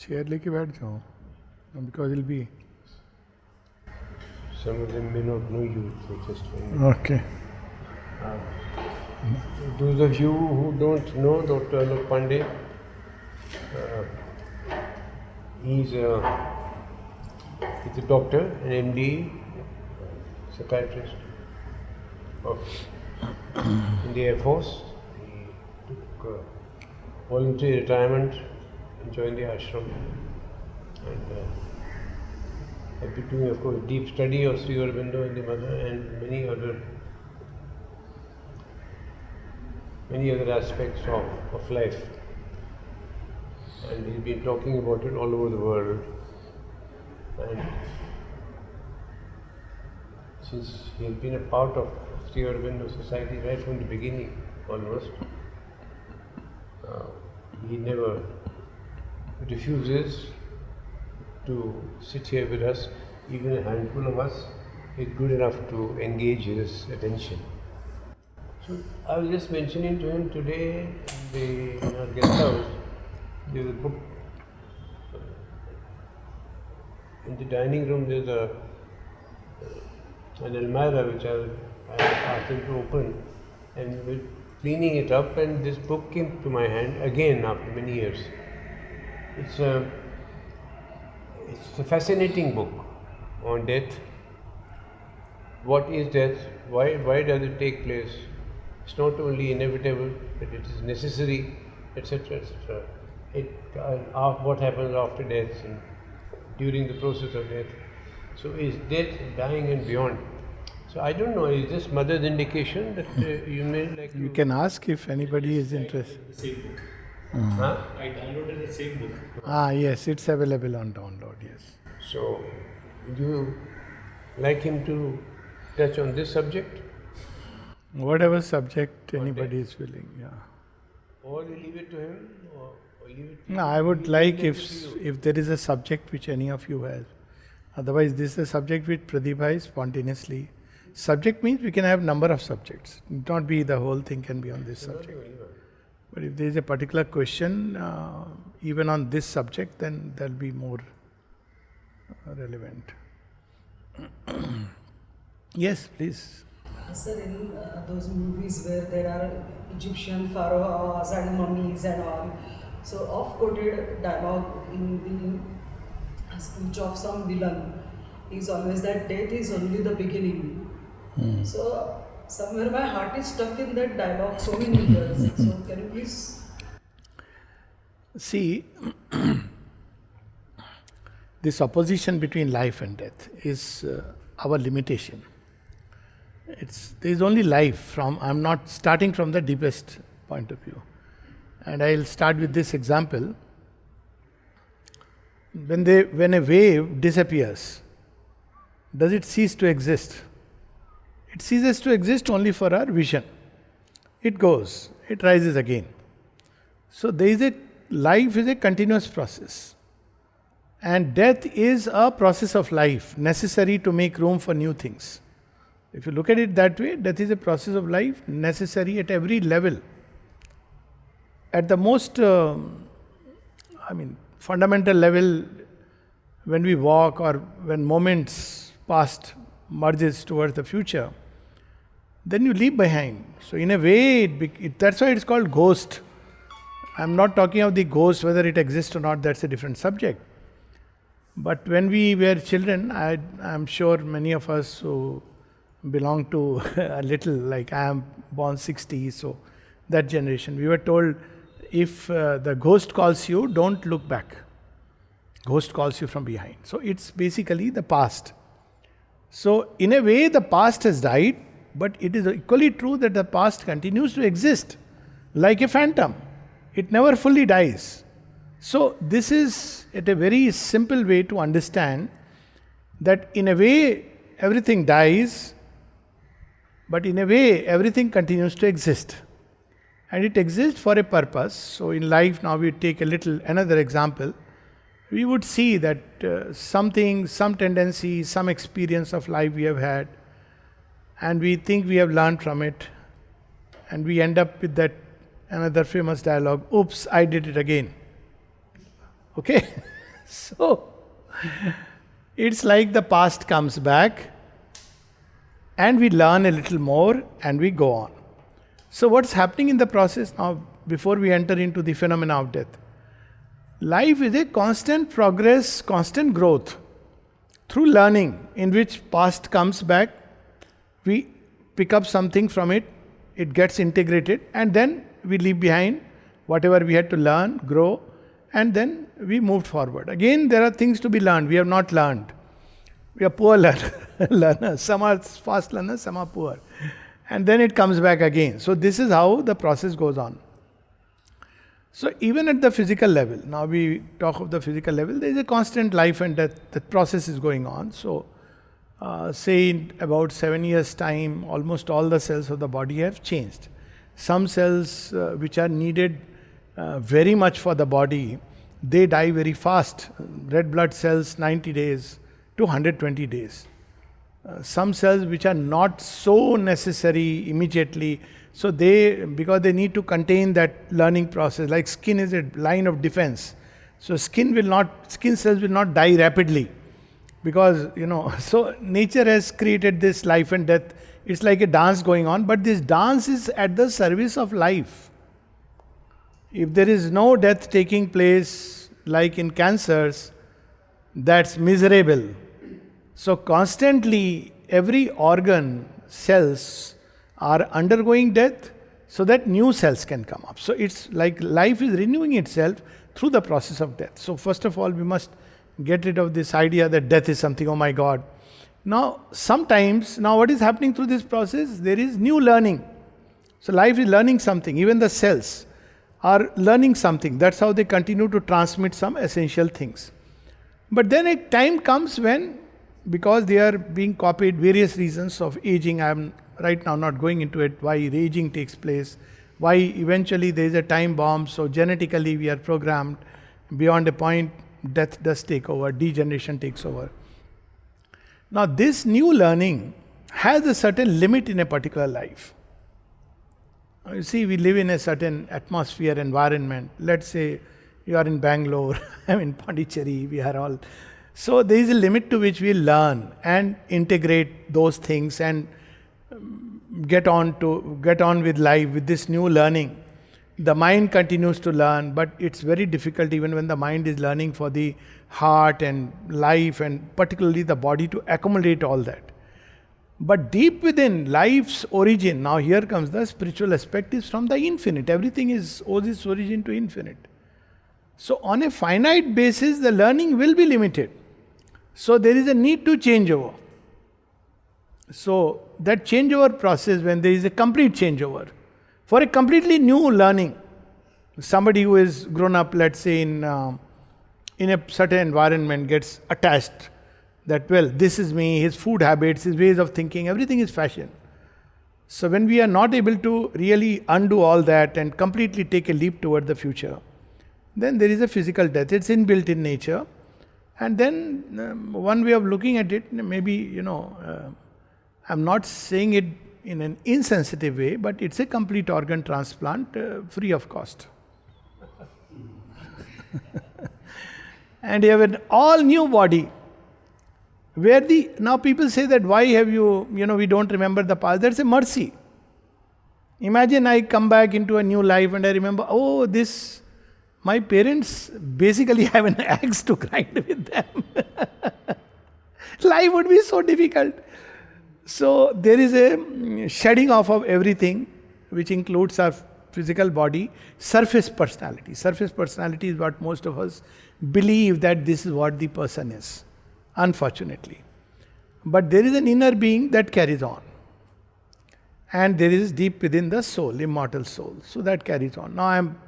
Chair लेके बैठ जाओ, because it'll be some of them may not know you, so just okay. Those of you who don't know Dr. Alok Pandey, he's a doctor, an MD, psychiatrist in the Air Force. He took voluntary retirement and joined the ashram. And I've been doing, of course, deep study of Sri Aurobindo and the Mother and many other aspects of life. And he's been talking about it all over the world. And since he has been a part of Sri Aurobindo Society right from the beginning, almost, he never refuses to sit here with us. Even a handful of us is good enough to engage his attention. So I was just mentioning to him today in our guest house, there's a book. In the dining room there's an almirah which I asked him to open, and we're cleaning it up, and this book came to my hand again after many years. It's a fascinating book on death. What is death? Why does it take place? It's not only inevitable, but it is necessary, etc., etc. What happens after death and during the process of death. So is death, dying and beyond. So I don't know, is this Mother's indication that you may like You can ask if anybody is interested. The same book. Huh? I downloaded the same book. Yes, it's available on download, yes. So, would you like him to touch on this subject? Whatever subject anybody is willing, yeah. Or you leave it to him? Or leave it to No, I would like if there is a subject which any of you has. Otherwise, this is a subject which Pradeep is spontaneously. Subject means we can have number of subjects. It not be the whole thing can be on this subject. But if there is a particular question, even on this subject, then that will be more relevant. Yes, please. Sir, in those movies where there are Egyptian pharaohs and mummies and all, so oft-quoted dialogue in the speech of some villain is always that death is only the beginning. So somewhere my heart is stuck in that dialogue so many years. So can you please? See, this opposition between life and death is our limitation. There is only life. I'm not starting from the deepest point of view. And I'll start with this example. When a wave disappears, does it cease to exist? It ceases to exist only for our vision. It goes, it rises again. So life is a continuous process. And death is a process of life, necessary to make room for new things. If you look at it that way, death is a process of life, necessary at every level. At the most, fundamental level, when we walk or when moments past merges towards the future, then you leave behind. So in a way, that's why it's called ghost. I'm not talking of the ghost, whether it exists or not, that's a different subject. But when we were children, I'm sure many of us who belong to a little, like I am born 60, so that generation, we were told, if the ghost calls you, don't look back. Ghost calls you from behind. So it's basically the past. So in a way, the past has died, but it is equally true that the past continues to exist like a phantom. It never fully dies. So this is a very simple way to understand that in a way everything dies, but in a way everything continues to exist. And it exists for a purpose. So in life, now we take another example. We would see that some tendency, some experience of life we have had, and we think we have learned from it, and we end up with that another famous dialogue, oops, I did it again. Okay? So, it's like the past comes back and we learn a little more and we go on. So, what's happening in the process now, before we enter into the phenomena of death? Life is a constant progress, constant growth through learning, in which past comes back, we pick up something from it, it gets integrated, and then we leave behind whatever we had to learn, grow, and then we moved forward. Again, there are things to be learned, we have not learned. We are poor learners. Some are fast learners, some are poor. And then it comes back again. So this is how the process goes on. So even at the physical level, now we talk of the physical level, there is a constant life and death, that process is going on. So say in about 7 years' time, almost all the cells of the body have changed. Some cells which are needed very much for the body, they die very fast. Red blood cells 90 days to 120 days. Some cells which are not so necessary immediately, so because they need to contain that learning process, like skin is a line of defense. So skin cells will not die rapidly, because so nature has created this life and death. It's like a dance going on, but this dance is at the service of life. If there is no death taking place, like in cancers, that's miserable. So constantly, every organ, cells are undergoing death so that new cells can come up. So it's like life is renewing itself through the process of death. So first of all, we must get rid of this idea that death is something, oh my God. Now what is happening through this process? There is new learning. So life is learning something. Even the cells are learning something. That's how they continue to transmit some essential things. But then a time comes when, because they are being copied, various reasons of aging, I am right now not going into it, why aging takes place, why eventually there is a time bomb, so genetically we are programmed, beyond a point death does take over, degeneration takes over. Now this new learning has a certain limit in a particular life. You see, we live in a certain atmosphere, environment. Let's say you are in Bangalore, I'm in Pondicherry, we are all. So there is a limit to which we learn and integrate those things and get on with life with this new learning. The mind continues to learn, but it's very difficult even when the mind is learning for the heart and life and particularly the body to accommodate all that. But deep within life's origin, now here comes the spiritual aspect, is from the infinite. Everything owes its origin to infinite. So on a finite basis, the learning will be limited. So there is a need to change over. So that changeover process, when there is a complete changeover, for a completely new learning, somebody who is grown up, let's say in a certain environment, gets attached that, well, this is me, his food habits, his ways of thinking, everything is fashion. So when we are not able to really undo all that and completely take a leap toward the future, then there is a physical death. It's inbuilt in nature. And then one way of looking at it, maybe, I'm not saying it in an insensitive way, but it's a complete organ transplant free of cost. And you have an all new body. Now people say that why have we don't remember the past. That's a mercy. Imagine I come back into a new life and I remember, my parents basically have an axe to grind with them. Life would be so difficult. So there is a shedding off of everything, which includes our physical body, surface personality. Surface personality is what most of us believe that this is what the person is, unfortunately. But there is an inner being that carries on. And there is deep within the soul, immortal soul. So that carries on. Now I am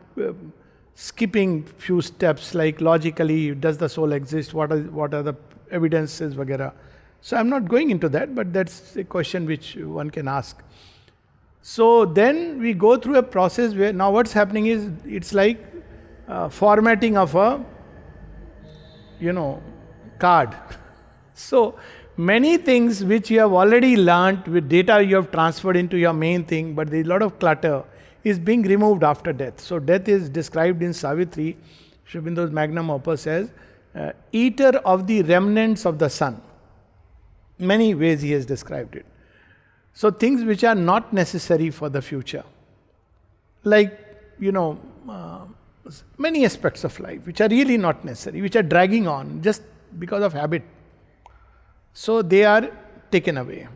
skipping few steps, like logically, does the soul exist? What are the evidences, vagara? So I'm not going into that, but that's a question which one can ask. So then we go through a process where now what's happening is, it's like formatting of a card. So many things which you have already learnt with data you have transferred into your main thing, but there is a lot of clutter, is being removed after death. So death is described in Savitri, Sri Aurobindo's magnum opus, as eater of the remnants of the sun. Many ways he has described it. So things which are not necessary for the future. Like, many aspects of life which are really not necessary, which are dragging on just because of habit. So they are taken away.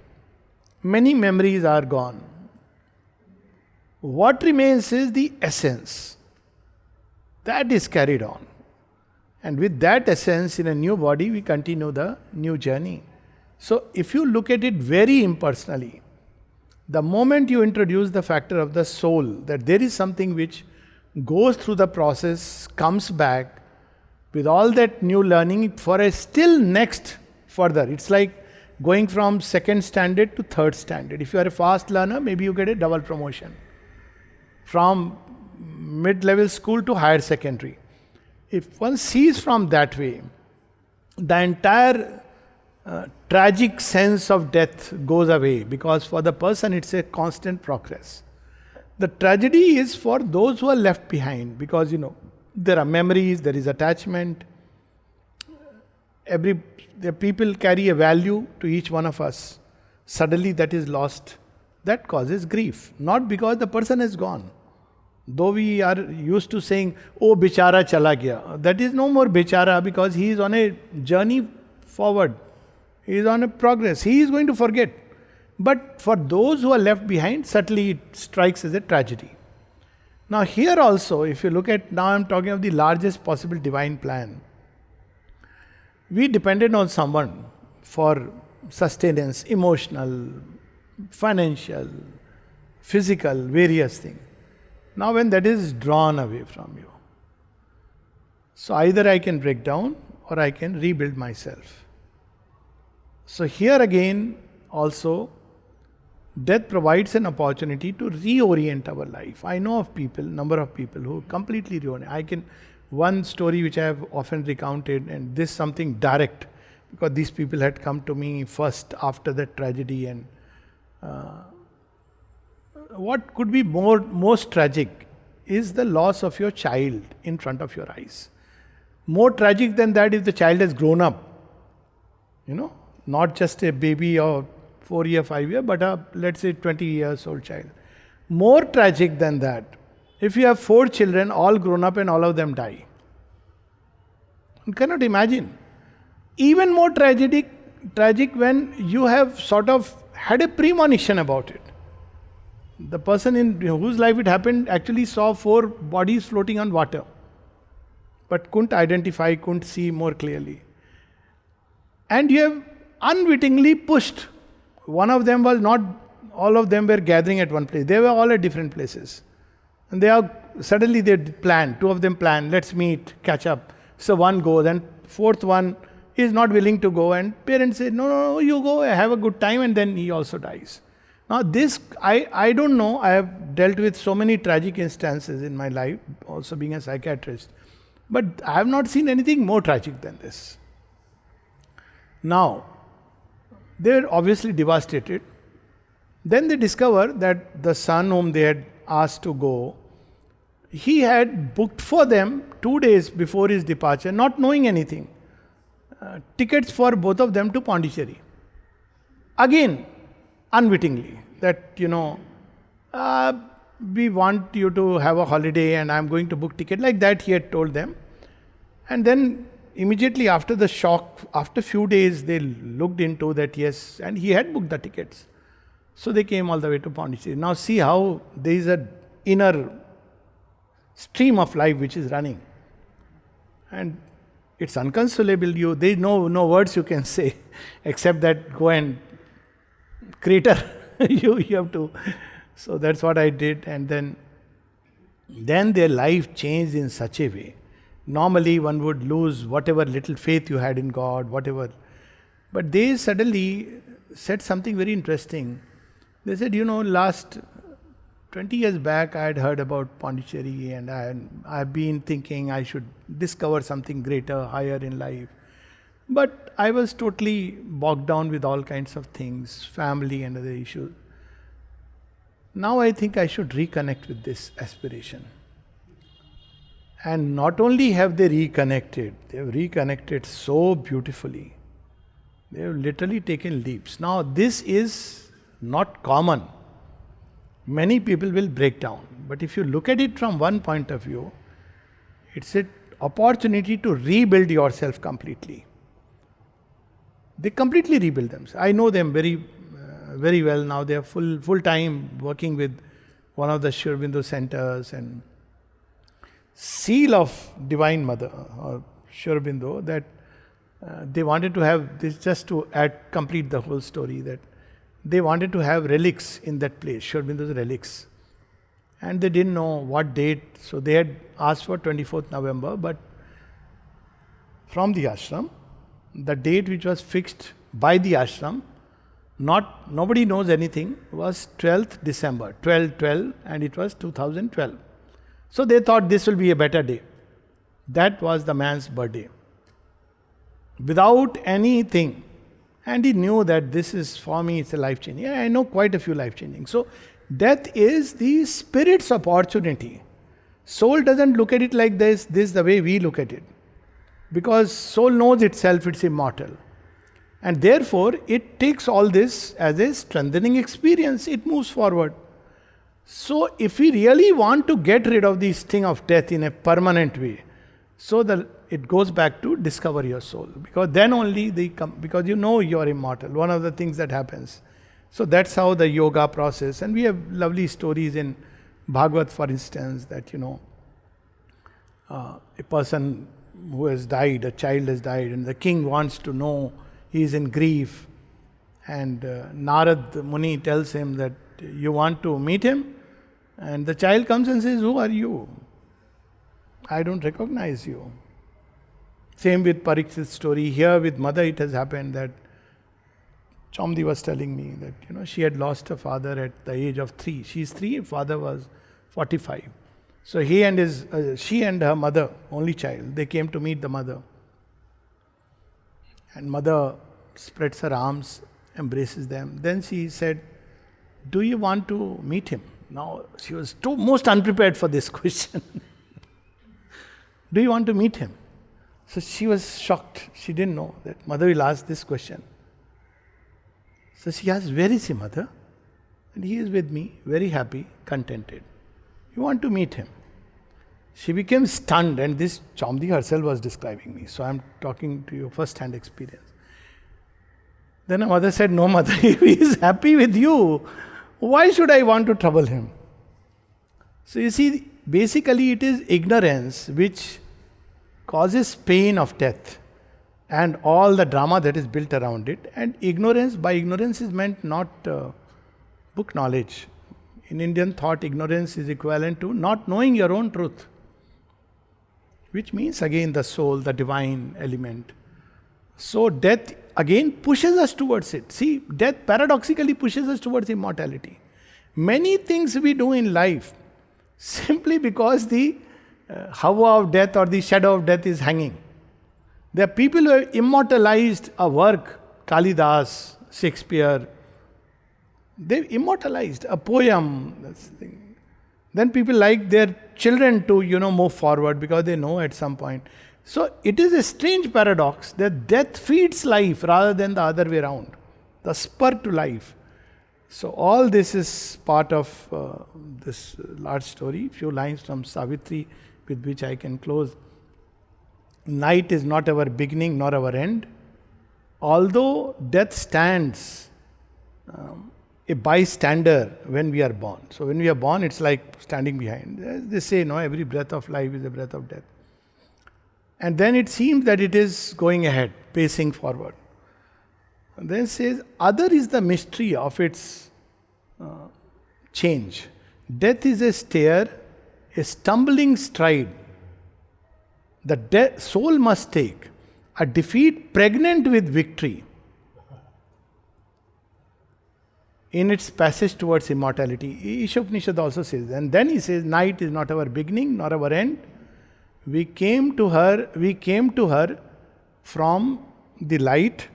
Many memories are gone. What remains is the essence. That is carried on. And with that essence in a new body, we continue the new journey. So if you look at it very impersonally, the moment you introduce the factor of the soul, that there is something which goes through the process, comes back with all that new learning for a still next further. It's like going from second standard to third standard. If you are a fast learner, maybe you get a double promotion. From mid-level school to higher secondary. If one sees from that way, the entire tragic sense of death goes away, because for the person it's a constant progress. The tragedy is for those who are left behind, because there are memories, there is attachment. The people carry a value to each one of us. Suddenly that is lost. That causes grief. Not because the person is gone. Though we are used to saying, oh, bichara chala gaya. That is no more bichara, because he is on a journey forward. He is on a progress. He is going to forget. But for those who are left behind, certainly it strikes as a tragedy. Now here also, if you look at, now I am talking of the largest possible divine plan. We depended on someone for sustenance, emotional, financial, physical, various things. Now when that is drawn away from you, so either I can break down or I can rebuild myself. So here again also, death provides an opportunity to reorient our life. I know of people, number of people who completely reorient. One story which I have often recounted, and this something direct, because these people had come to me first after that tragedy, and what could be most tragic is the loss of your child in front of your eyes. More tragic than that if the child has grown up. Not just a baby or 4-year, 5-year, but a, let's say, 20 years old child. More tragic than that, if you have 4 children, all grown up and all of them die. You cannot imagine. Even more tragic when you have sort of had a premonition about it. The person in whose life it happened actually saw 4 bodies floating on water, but couldn't identify, couldn't see more clearly. And you have unwittingly pushed. One of them was not, all of them were gathering at one place. They were all at different places. And suddenly they planned, 2 of them planned, let's meet, catch up. So one goes, and 4th one is not willing to go, and parents say, no, you go, have a good time, and then he also dies. Now this, I don't know, I have dealt with so many tragic instances in my life, also being a psychiatrist, but I have not seen anything more tragic than this. Now, they are obviously devastated. Then they discover that the son whom they had asked to go, he had booked for them 2 days before his departure, not knowing anything, tickets for both of them to Pondicherry. Again, unwittingly, that, we want you to have a holiday and I'm going to book ticket. Like that he had told them. And then immediately after the shock, after few days, they looked into that, yes, and he had booked the tickets. So they came all the way to Pondicherry. Now see how there is an inner stream of life which is running. And it's unconsolable. There is no words you can say except that go and crater. you have to. So that's what I did. And then their life changed in such a way. Normally one would lose whatever little faith you had in God, whatever. But they suddenly said something very interesting. They said, last 20 years back I had heard about Pondicherry, and I've been thinking I should discover something greater, higher in life. But I was totally bogged down with all kinds of things, family and other issues. Now I think I should reconnect with this aspiration. And not only have they have reconnected so beautifully. They have literally taken leaps. Now, this is not common. Many people will break down. But if you look at it from one point of view, it's an opportunity to rebuild yourself completely. They completely rebuild themselves. I know them very well now. They are full time working with one of the Sri Aurobindo centers and seal of Divine Mother or Sri Aurobindo that they wanted to have this, just to complete the whole story, that they wanted to have relics in that place, Sri Aurobindo's relics. And they didn't know what date, so they had asked for 24th November, but from the ashram, the date which was fixed by the ashram, nobody knows anything, was 12th December, 12/12, and it was 2012. So they thought this will be a better day. That was the man's birthday. Without anything. And he knew that this is, for me, it's a life-changing. I know quite a few life-changing. So death is the spirit's opportunity. Soul doesn't look at it like this the way we look at it. Because soul knows itself, it's immortal. And therefore, it takes all this as a strengthening experience. It moves forward. So, if we really want to get rid of this thing of death in a permanent way, so that it goes back to discover your soul. Because then only because you know you are immortal. One of the things that happens. So that's how the yoga process. And we have lovely stories in Bhagavad, for instance, that a person who has died, a child has died, and the king wants to know, he is in grief. And Narad Muni tells him that you want to meet him? And the child comes and says, who are you? I don't recognize you. Same with Parikshit's story. Here with mother it has happened that Chamdi was telling me that she had lost her father at the age of 3. She's 3, father was 45. So she and her mother, only child, they came to meet the mother. And mother spreads her arms, embraces them. Then she said, do you want to meet him? Now she was most unprepared for this question. Do you want to meet him? So she was shocked. She didn't know that mother will ask this question. So she asked, where is he, mother? And he is with me, very happy, contented. You want to meet him? She became stunned, and this Chamdi herself was describing me. So I'm talking to you first-hand experience. Then her mother said, no, mother, if he is happy with you, why should I want to trouble him? So you see, basically it is ignorance which causes pain of death and all the drama that is built around it. And ignorance, by ignorance is meant not book knowledge. In Indian thought, ignorance is equivalent to not knowing your own truth. Which means again the soul, the divine element. So death again pushes us towards it. See, death paradoxically pushes us towards immortality. Many things we do in life simply because the hawa of death or the shadow of death is hanging. There are people who have immortalized a work, Kalidas, Shakespeare. They've immortalized a poem. That's the thing. Then people like their children to, move forward because they know at some point. So it is a strange paradox that death feeds life rather than the other way around. The spur to life. So all this is part of this large story. Few lines from Savitri with which I can close. Night is not our beginning nor our end. Although death stands a bystander when we are born. So when we are born, it's like standing behind. They say, every breath of life is a breath of death. And then it seems that it is going ahead, pacing forward. And then it says, other is the mystery of its change. Death is a stair, a stumbling stride. The soul must take a defeat pregnant with victory in its passage towards immortality. Ishopanishad also says, and then he says, night is not our beginning nor our end. We came to her from the light,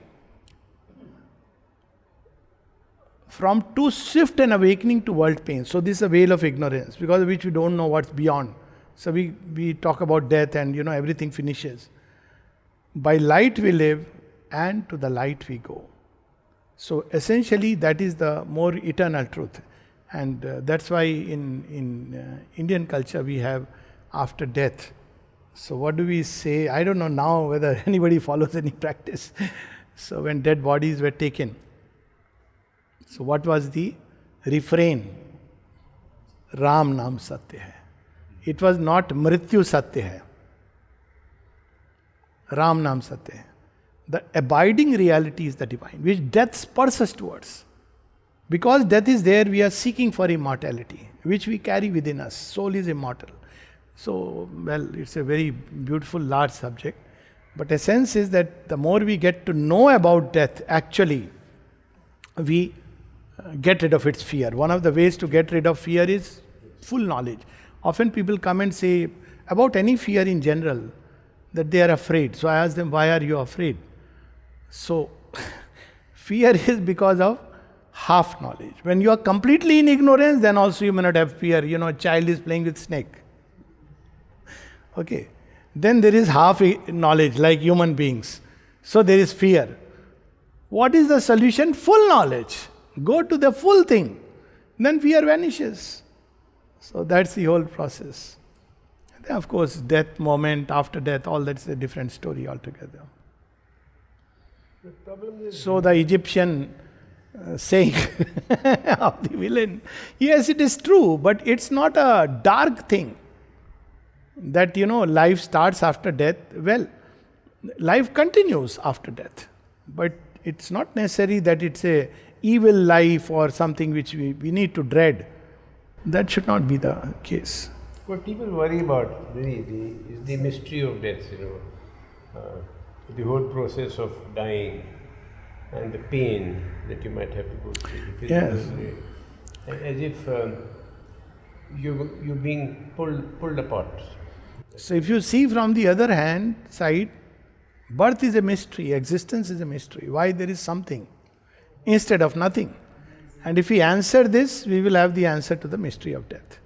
from too swift an awakening to world pain. So this is a veil of ignorance, because of which we don't know what's beyond. So we talk about death and everything finishes. By light we live and to the light we go. So essentially that is the more eternal truth. And that's why in Indian culture we have after death. So what do we say? I don't know now whether anybody follows any practice. So when dead bodies were taken, so what was the refrain? Ram Naam Satya hai. It was not Mrityu Satya hai. Ram Naam Satya hai. The abiding reality is the divine, which death spurs us towards. Because death is there, we are seeking for immortality, which we carry within us. Soul is immortal. So, it's a very beautiful, large subject. But essence is that the more we get to know about death, actually, we get rid of its fear. One of the ways to get rid of fear is full knowledge. Often people come and say about any fear in general that they are afraid. So I ask them, why are you afraid? So, fear is because of half knowledge. When you are completely in ignorance, then also you may not have fear. A child is playing with snake. Okay. Then there is half knowledge, like human beings. So there is fear. What is the solution? Full knowledge. Go to the full thing. Then fear vanishes. So that's the whole process. And then of course, death, moment, after death, all that's a different story altogether. The problem is So the Egyptian saying of the villain, yes, it is true, but it's not a dark thing. That, life starts after death. Well, life continues after death. But it's not necessary that it's a evil life or something which we need to dread. That should not be the case. what people worry about really is the mystery of death, the whole process of dying and the pain that you might have to go through. The Yes. As if you're being pulled apart. So if you see from the other hand side, birth is a mystery, existence is a mystery. Why there is something instead of nothing? And if we answer this, we will have the answer to the mystery of death.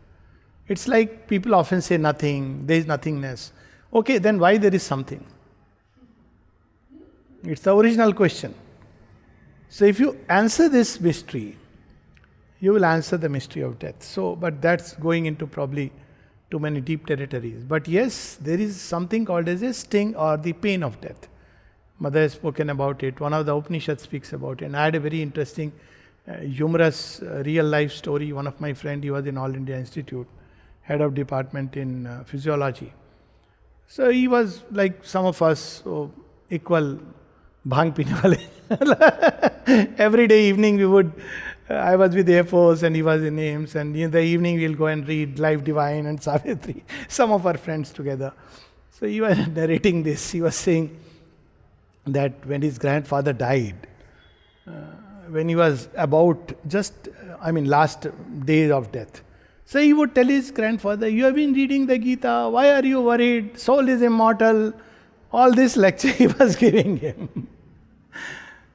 It's like people often say nothing, there is nothingness. Okay, then why there is something? It's the original question. So if you answer this mystery, you will answer the mystery of death. So, but that's going into probably too many deep territories. But yes, there is something called as a sting or the pain of death. Mother has spoken about it. One of the Upanishads speaks about it. And I had a very interesting, humorous, real life story. One of my friend, he was in All India Institute, head of department in physiology. So he was like some of us, equal bhang pine wale. Every day evening we would, I was with Air Force and he was in AIMS, and in the evening we'll go and read Life Divine and Savitri, some of our friends together. So he was narrating this. He was saying that when his grandfather died, when he was about last days of death. So he would tell his grandfather, you have been reading the Gita, why are you worried? Soul is immortal. All this lecture he was giving him.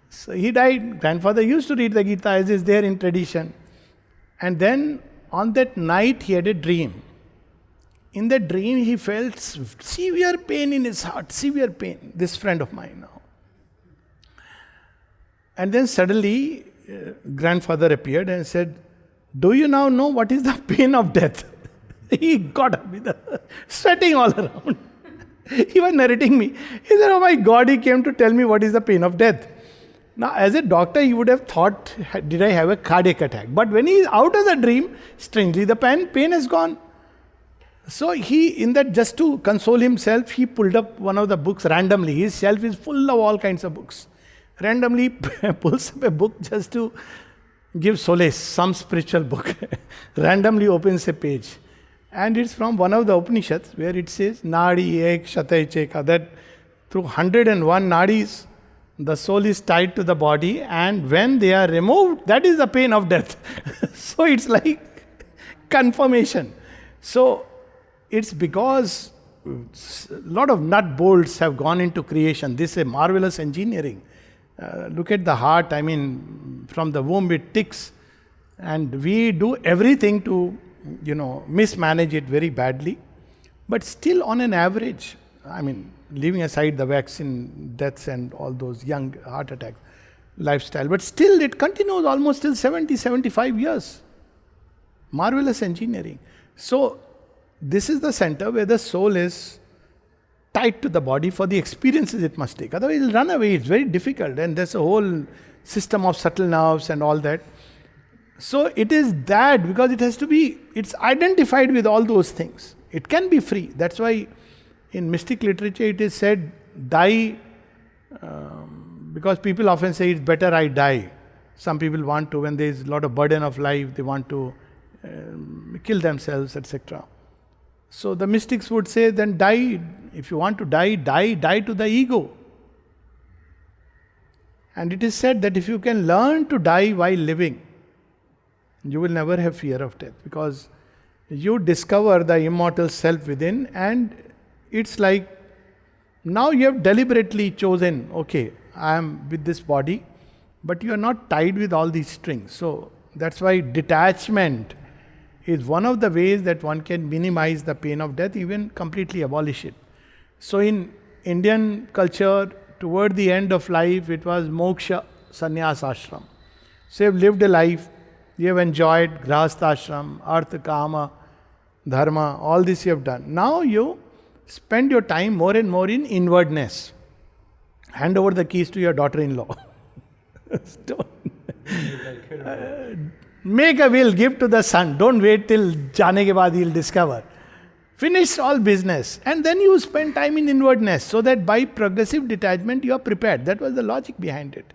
So he died. Grandfather used to read the Gita as is there in tradition. And then on that night he had a dream. In that dream he felt severe pain in his heart, severe pain, this friend of mine now. And then suddenly grandfather appeared and said, do you now know what is the pain of death? He got up with sweating all around. He was narrating me. He said, oh my God, he came to tell me what is the pain of death. Now, as a doctor, he would have thought, did I have a cardiac attack? But when he is out of the dream, strangely, the pain is gone. So he, in that, just to console himself, he pulled up one of the books randomly. His shelf is full of all kinds of books. Randomly pulls up a book just to give solace, some spiritual book. Randomly opens a page. And it's from one of the Upanishads where it says, Nadi ek shatai cheka, that through 101 nadis, the soul is tied to the body, and when they are removed, that is the pain of death. So it's like confirmation. So it's because a lot of nut bolts have gone into creation. This is a marvelous engineering. Look at the heart, from the womb it ticks, and we do everything to, mismanage it very badly. But still, on an average, I mean, leaving aside the vaccine deaths and all those young heart attacks, lifestyle, but still it continues almost till 70, 75 years. Marvelous engineering. So, this is the center where the soul is tied to the body for the experiences it must take. Otherwise, it will run away. It's very difficult. And there's a whole system of subtle nerves and all that. So, it is that because it has to be, it's identified with all those things. It can be free. That's why in mystic literature it is said, die, because people often say it's better I die. Some people want to, when there is a lot of burden of life, they want to kill themselves, etc. So the mystics would say, then die. If you want to die, die to the ego. And it is said that if you can learn to die while living, you will never have fear of death, because you discover the immortal self within, and it's like now you have deliberately chosen, okay, I am with this body, but you are not tied with all these strings. So that's why detachment is one of the ways that one can minimize the pain of death, even completely abolish it. So in Indian culture, toward the end of life, it was moksha, sannyas ashram. So you have lived a life, you have enjoyed grahastha ashram, artha, kama, dharma, all this you have done. Now you spend your time more and more in inwardness. Hand over the keys to your daughter-in-law. Make a will, give to the son. Don't wait till jaane ke baad he'll discover. Finish all business. And then you spend time in inwardness, so that by progressive detachment you are prepared. That was the logic behind it.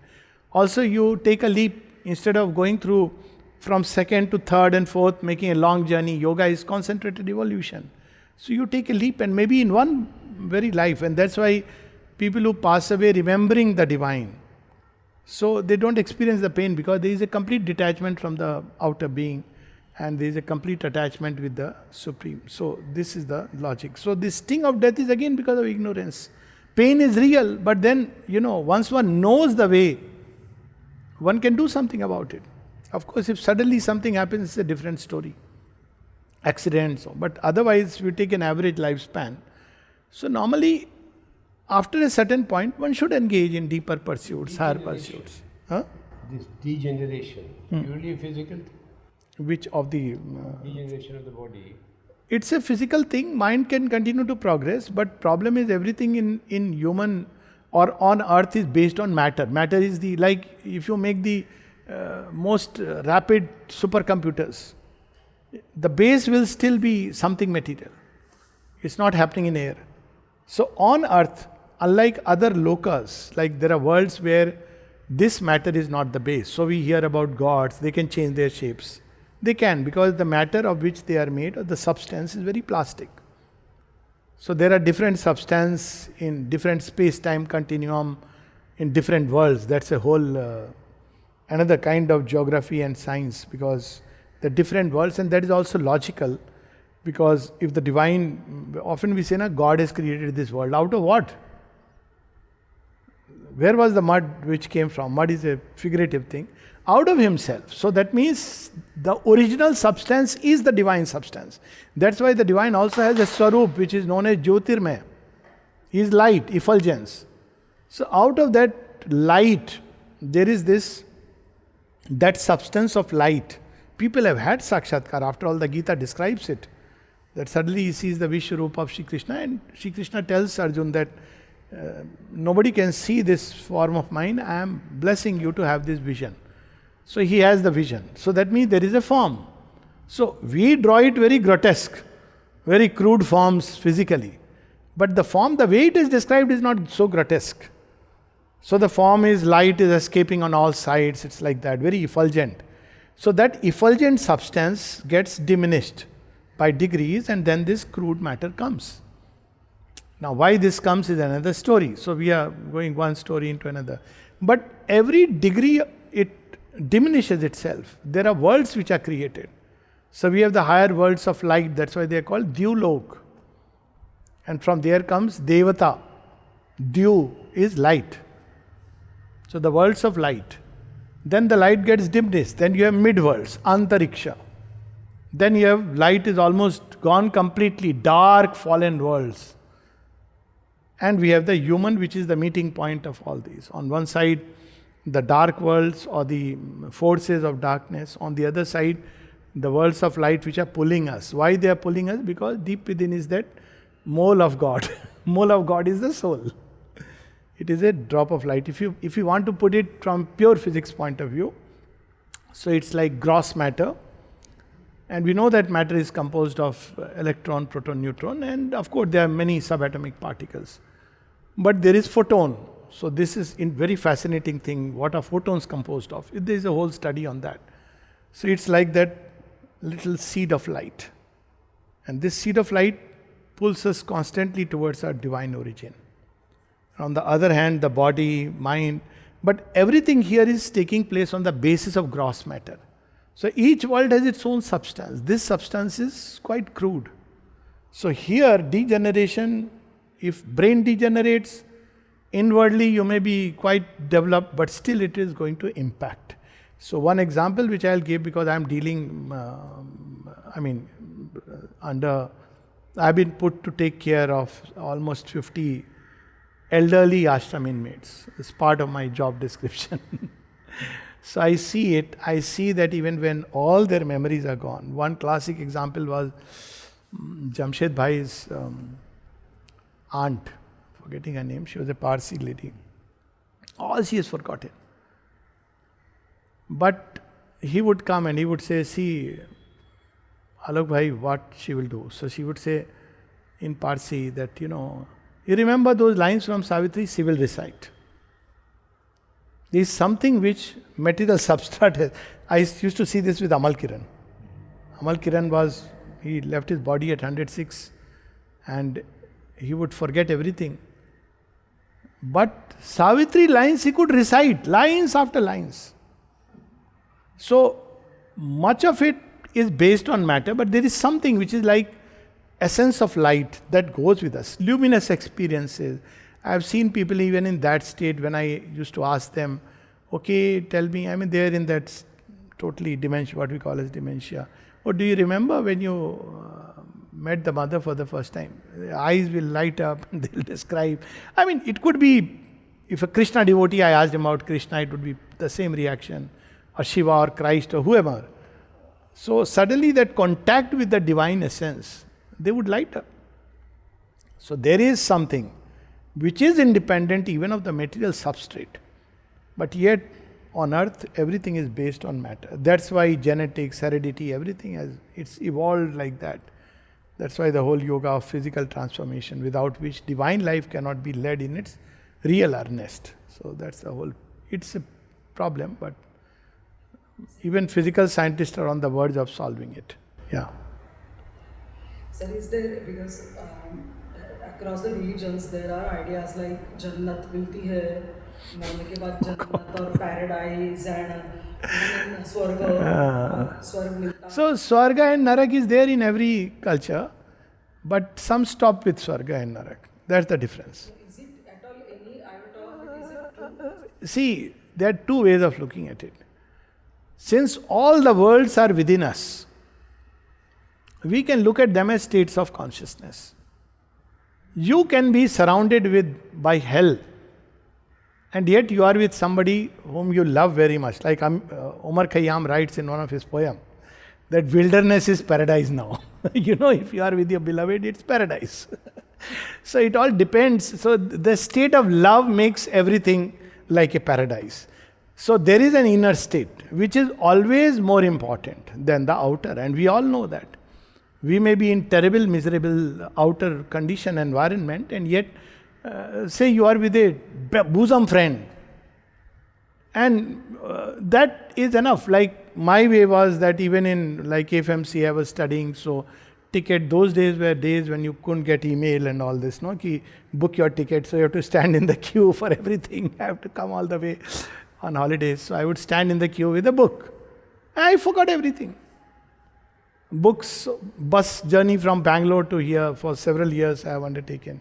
Also you take a leap. Instead of going through from second to third and fourth, making a long journey, yoga is concentrated evolution. So you take a leap, and maybe in one very life. And that's why people who pass away remembering the divine, so they don't experience the pain, because there is a complete detachment from the outer being, and there is a complete attachment with the Supreme. So this is the logic. So this sting of death is again because of ignorance. Pain is real, but then, once one knows the way, one can do something about it. Of course, if suddenly something happens, it's a different story. Accidents, but otherwise, we take an average lifespan. So normally, after a certain point, one should engage in deeper pursuits, higher pursuits. Huh? This degeneration, purely physical? Which of the... degeneration of the body. It's a physical thing. Mind can continue to progress, but problem is everything in human or on earth is based on matter. Matter is like if you make the most rapid supercomputers, the base will still be something material. It's not happening in air. So on earth, unlike other Locas, like there are worlds where this matter is not the base. So we hear about gods, they can change their shapes. They can, because the matter of which they are made, or the substance, is very plastic. So there are different substance in different space-time continuum, in different worlds. That's a whole another kind of geography and science, because the different worlds, and that is also logical, because if the divine, often we say, God has created this world. Out of what? Where was the mud which came from? Mud is a figurative thing. Out of himself. So that means the original substance is the divine substance. That's why the divine also has a swarup, which is known as Jyotirmaya. He is light, effulgence. So out of that light, there is that substance of light. People have had Sakshatkar. After all, the Gita describes it. That suddenly he sees the Vishwarupa of Shri Krishna, and Shri Krishna tells Arjun that nobody can see this form of mine. I am blessing you to have this vision. So he has the vision. So that means there is a form. So we draw it very grotesque, very crude forms physically. But the form, the way it is described, is not so grotesque. So the form is light is escaping on all sides. It's like that, very effulgent. So that effulgent substance gets diminished by degrees, and then this crude matter comes. Now why this comes is another story. So we are going one story into another. But every degree it diminishes itself. There are worlds which are created. So we have the higher worlds of light. That's why they are called Dyulok. And from there comes Devata. Dyu is light. So the worlds of light. Then the light gets diminished. Then you have mid-worlds, Antariksha. Then you have light is almost gone completely, dark fallen worlds. And we have the human, which is the meeting point of all these. On one side, the dark worlds or the forces of darkness. On the other side, the worlds of light which are pulling us. Why they are pulling us? Because deep within is that mole of God. Mole of God is the soul. It is a drop of light. If you want to put it from pure physics point of view, so it's like gross matter. And we know that matter is composed of electron, proton, neutron, and of course there are many subatomic particles. But there is photon. So this is a very fascinating thing. What are photons composed of? There is a whole study on that. So it's like that little seed of light. And this seed of light pulls us constantly towards our divine origin. On the other hand, the body, mind, but everything here is taking place on the basis of gross matter. So each world has its own substance. This substance is quite crude. So here, degeneration, if brain degenerates, inwardly you may be quite developed, but still it is going to impact. So one example which I'll give, because I'm dealing, I've been put to take care of almost 50 elderly ashram inmates. It's part of my job description. So I see it. I see that even when all their memories are gone. One classic example was Jamshed Bhai's aunt, forgetting her name, she was a Parsi lady. All she has forgotten. But he would come and he would say, see, Alok Bhai, what she will do. So she would say in Parsi that, you remember those lines from Savitri, she will recite. There is something which material substrate has. I used to see this with Amal Kiran. Amal Kiran he left his body at 106 and he would forget everything. But Savitri lines he could recite, lines after lines. So much of it is based on matter, but there is something which is like essence of light that goes with us, luminous experiences. I have seen people even in that state when I used to ask them, okay, tell me, they are in that totally dementia, what we call as dementia. Or do you remember when you met the mother for the first time? The eyes will light up and they'll describe. It could be, if a Krishna devotee, I asked him about Krishna, it would be the same reaction. Or Shiva or Christ or whoever. So suddenly that contact with the divine essence, they would light up. So there is something which is independent even of the material substrate. But yet on earth everything is based on matter. That's why genetics, heredity, everything it's evolved like that. That's why the whole yoga of physical transformation, without which divine life cannot be led in its real earnest. So that's the whole, it's a problem, but even physical scientists are on the verge of solving it. Yeah. Sir, is there, because across the religions there are ideas like Jannat milti hai, marne ke baad Jannat or paradise and Swarga, Swarg milta. So Swarga and Narak is there in every culture, but some stop with Swarga and Narak. That's the difference. Is it at all any iota of it? Is it true? See, there are two ways of looking at it. Since all the worlds are within us, we can look at them as states of consciousness. You can be surrounded by hell, and yet you are with somebody whom you love very much. Like Omar Khayyam writes in one of his poems, that wilderness is paradise now. If you are with your beloved, it's paradise. So it all depends. So the state of love makes everything like a paradise. So there is an inner state, which is always more important than the outer, and we all know that. We may be in terrible, miserable outer condition, environment, and yet, say you are with a bosom friend, and that is enough. Like my way was that even in like FMC I was studying, so ticket, those days were days when you couldn't get email and all this, no? Ki book your ticket, so you have to stand in the queue for everything. I have to come all the way on holidays. So I would stand in the queue with a book. I forgot everything. Books, bus journey from Bangalore to here for several years I have undertaken,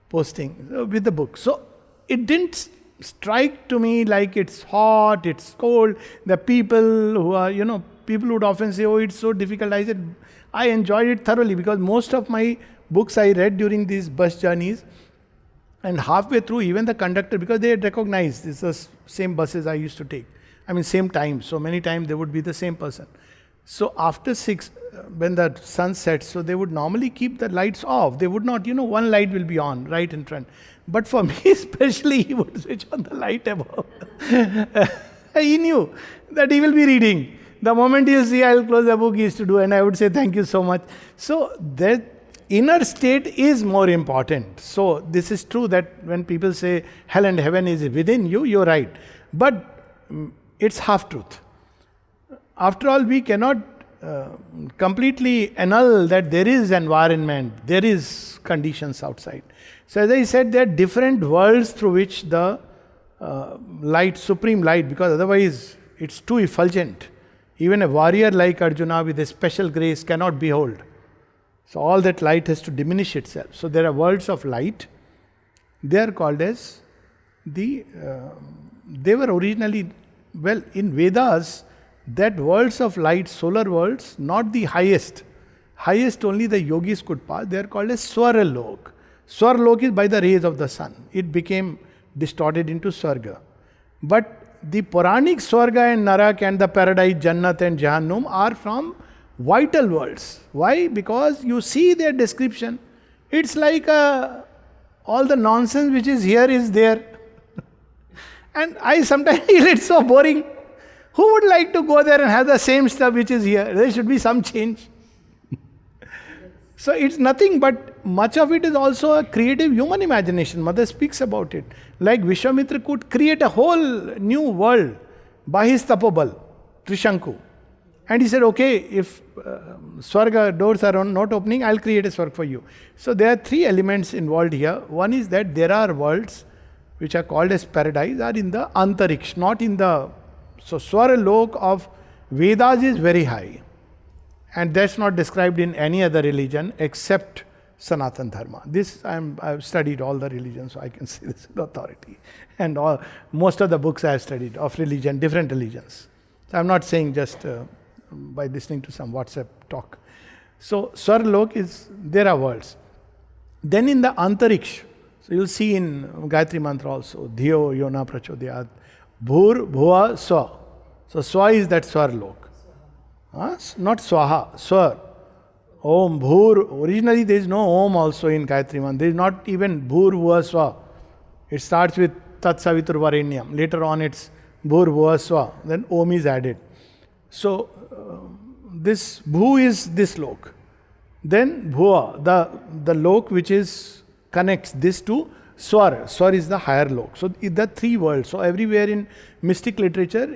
posting with the book. So it didn't strike to me like it's hot, it's cold. The people who are, people would often say, oh, it's so difficult. I said, I enjoyed it thoroughly because most of my books I read during these bus journeys, and halfway through, even the conductor, because they had recognized it's the same buses I used to take. I mean, same time. So many times they would be the same person. So after 6, when the sun sets, so they would normally keep the lights off. They would not, one light will be on right in front. But for me especially, he would switch on the light above. He knew that he will be reading. The moment you see, I'll close the book, he used to do, and I would say, thank you so much. So that inner state is more important. So this is true that when people say hell and heaven is within you, you're right. But it's half-truth. After all, we cannot completely annul that there is environment, there is conditions outside. So as I said, there are different worlds through which the light, supreme light, because otherwise it's too effulgent. Even a warrior like Arjuna with a special grace cannot behold. So all that light has to diminish itself. So there are worlds of light. They are called as they were originally, in Vedas, that worlds of light, solar worlds, not the highest. Highest only the yogis could pass. They are called as Swaralok. Swaralok is by the rays of the sun. It became distorted into Swarga. But the Puranic Swarga and Narak and the paradise, Jannat and Jahannam are from vital worlds. Why? Because you see their description. It's like all the nonsense which is here is there. And I sometimes feel it's so boring. Who would like to go there and have the same stuff which is here? There should be some change. So it's nothing but much of it is also a creative human imagination. Mother speaks about it. Like Vishwamitra could create a whole new world by his tapobal, Trishanku. And he said, okay, if Swarga doors are not opening, I'll create a Swarga for you. So there are 3 elements involved here. One is that there are worlds which are called as paradise are in the Antariksh, not in the... So Swaralok of Vedas is very high. And that's not described in any other religion except Sanatana Dharma. This I've studied all the religions, so I can say this with authority. And most of the books I have studied of religion, different religions. So I'm not saying just by listening to some WhatsApp talk. So Swaralok is, there are worlds. Then in the Antariksh, so you'll see in Gayatri Mantra also, Dhiyo Yona Prachodhyat, Bhur Bhuva Swa. So Swa is that Swaralok. Not Swaha, Swar. Om Bhur. Originally there is no Om also in Gayatri Mantra. There is not even Bhur Bhuva Swa. It starts with Tat Savitur Varenyam. Later on it's Bhur Bhuva Swa. Then Om is added. So this Bhu is this lok. Then Bhuva, the lok which is connects this to Swar. Swar is the higher lok. So the 3 worlds. So everywhere in mystic literature,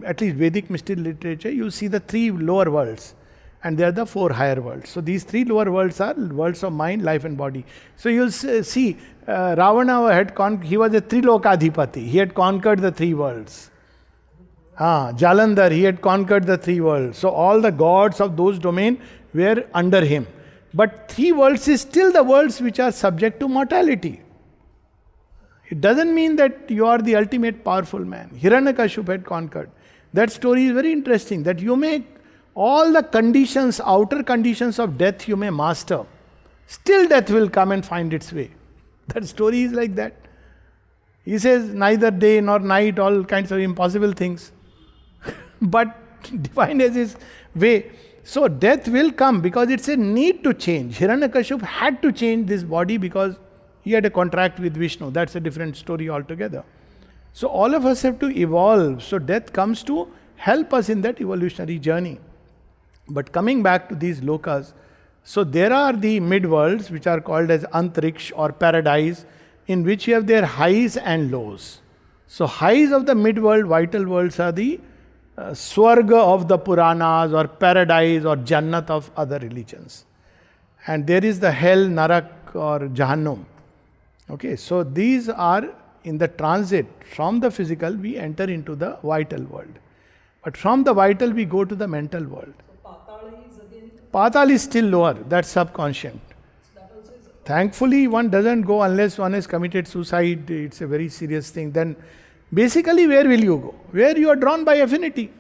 at least Vedic mystic literature, you see the 3 lower worlds. And they are the 4 higher worlds. So these 3 lower worlds are worlds of mind, life and body. So you'll see Ravana he was a Trilokadhipati. He had conquered the 3 worlds. Jalandhar, he had conquered the 3 worlds. So all the gods of those domains were under him. But 3 worlds is still the worlds which are subject to mortality. It doesn't mean that you are the ultimate powerful man. Hiranyakashipu had conquered. That story is very interesting, that you may, all the conditions, outer conditions of death you may master. Still death will come and find its way. That story is like that. He says neither day nor night, all kinds of impossible things. But divine has his way. So death will come because it's a need to change. Hiranyakashipu had to change this body because he had a contract with Vishnu. That's a different story altogether. So all of us have to evolve. So death comes to help us in that evolutionary journey. But coming back to these lokas, so there are the mid-worlds which are called as Antariksh or paradise, in which you have their highs and lows. So highs of the mid-world, vital worlds are the Swarga of the Puranas or paradise or Jannat of other religions. And there is the hell, Narak or Jahannam. Okay, so these are in the transit from the physical, we enter into the vital world. But from the vital, we go to the mental world. So Patal is again. Patal is still lower, that's subconscient. That also is. Thankfully, one doesn't go unless one has committed suicide. It's a very serious thing. Then, basically, where will you go? Where you are drawn by affinity.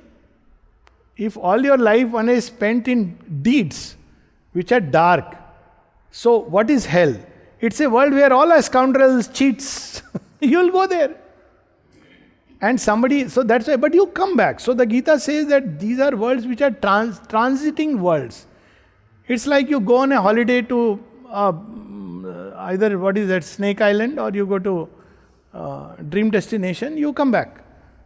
If all your life one is spent in deeds which are dark, so what is hell? It's a world where all are scoundrels, cheats. You'll go there. And somebody, so that's why, but you come back. So the Gita says that these are worlds which are transiting worlds. It's like you go on a holiday to either what is that, Snake Island, or you go to dream destination, you come back.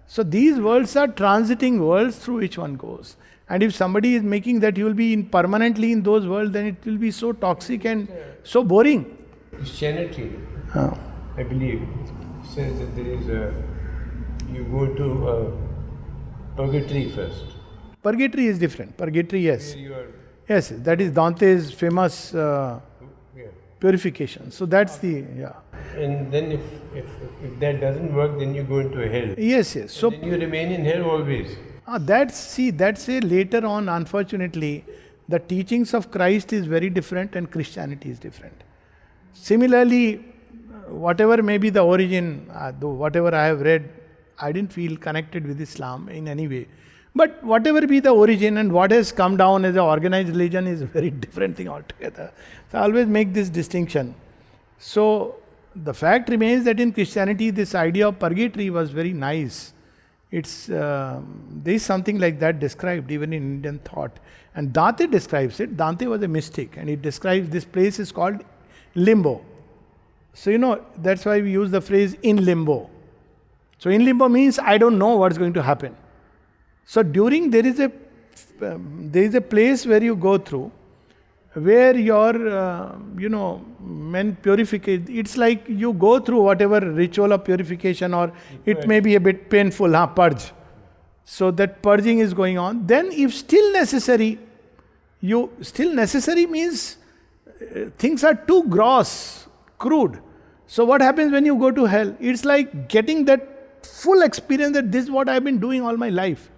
So these worlds are transiting worlds through which one goes. And if somebody is making that you will be permanently in those worlds, then it will be so toxic and so boring. Christianity, I believe, says that there is you go to purgatory first. Purgatory is different. Purgatory, yes. Where you are, Yes, that is Dante's famous purification. So that's the, and then if that doesn't work, then you go into hell. Yes. So then you remain in hell always. that's a later on, unfortunately, the teachings of Christ is very different and Christianity is different. Similarly, whatever may be the origin, though whatever I have read, I didn't feel connected with Islam in any way. But whatever be the origin and what has come down as an organized religion is a very different thing altogether. So I always make this distinction. So the fact remains that in Christianity this idea of purgatory was very nice. It's there is something like that described even in Indian thought. And Dante describes it. Dante was a mystic and he describes this place is called limbo. So that's why we use the phrase in limbo. So in limbo means I don't know what's going to happen. So there is a place where you go through, where your purification. It's like you go through whatever ritual of purification, or it may be a bit painful, purge. So that purging is going on. Then, if still necessary means things are too gross, crude. So what happens when you go to hell? It's like getting that full experience that this is what I've been doing all my life.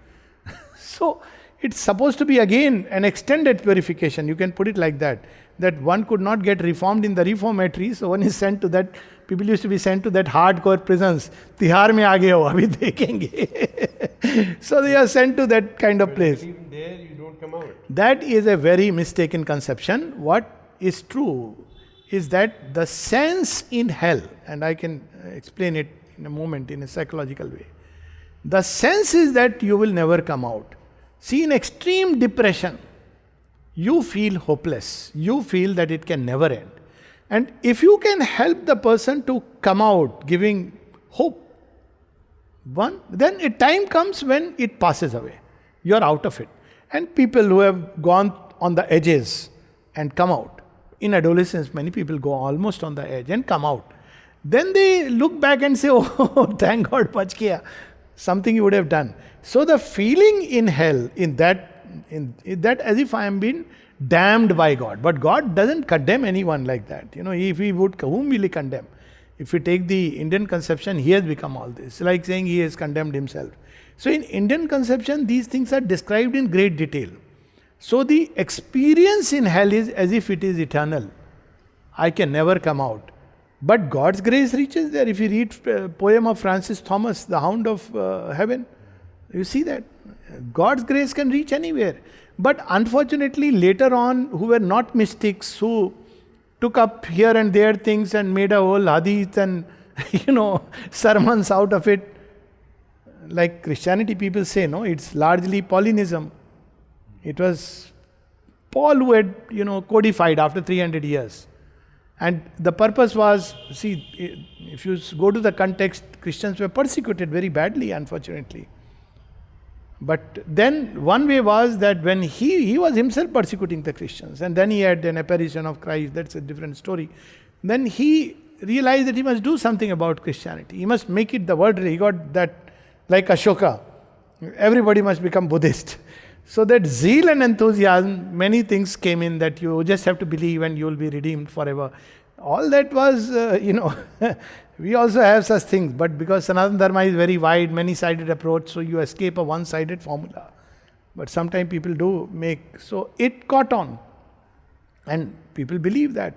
So it's supposed to be again an extended purification. You can put it like that. That one could not get reformed in the reformatory. So one is sent to that. People used to be sent to that hardcore prisons. Tihar mein aage ho, abhi dekhenge. So they are sent to that kind of place. Even there you don't come out. That is a very mistaken conception. What is true is that the sense in hell, and I can explain it in a moment in a psychological way. The sense is that you will never come out. See, in extreme depression, you feel hopeless. You feel that it can never end. And if you can help the person to come out, giving hope, then a time comes when it passes away. You are out of it. And people who have gone on the edges and come out. In adolescence, many people go almost on the edge and come out. Then they look back and say, oh, thank God, bach kiya. Something you would have done. So the feeling in hell, in that as if I am being damned by God. But God doesn't condemn anyone like that. If He would, whom will He condemn? If we take the Indian conception, He has become all this. Like saying He has condemned Himself. So in Indian conception, these things are described in great detail. So the experience in hell is as if it is eternal. I can never come out. But God's grace reaches there. If you read poem of Francis Thomas, The Hound of Heaven, you see that. God's grace can reach anywhere. But unfortunately, later on, who were not mystics, who took up here and there things and made a whole hadith and, sermons out of it. Like Christianity, people say, no, it's largely Paulinism. It was Paul who had, codified after 300 years. And the purpose was, see, if you go to the context, Christians were persecuted very badly, unfortunately. But then one way was that when he was himself persecuting the Christians, and then he had an apparition of Christ, that's a different story. Then he realized that he must do something about Christianity. He must make it the world. He got that, like Ashoka, everybody must become Buddhist. So that zeal and enthusiasm, many things came in that you just have to believe and you will be redeemed forever. All that was, we also have such things, but because Sanatana Dharma is very wide, many-sided approach, so you escape a one-sided formula. But sometimes people do make, so it caught on. And people believe that.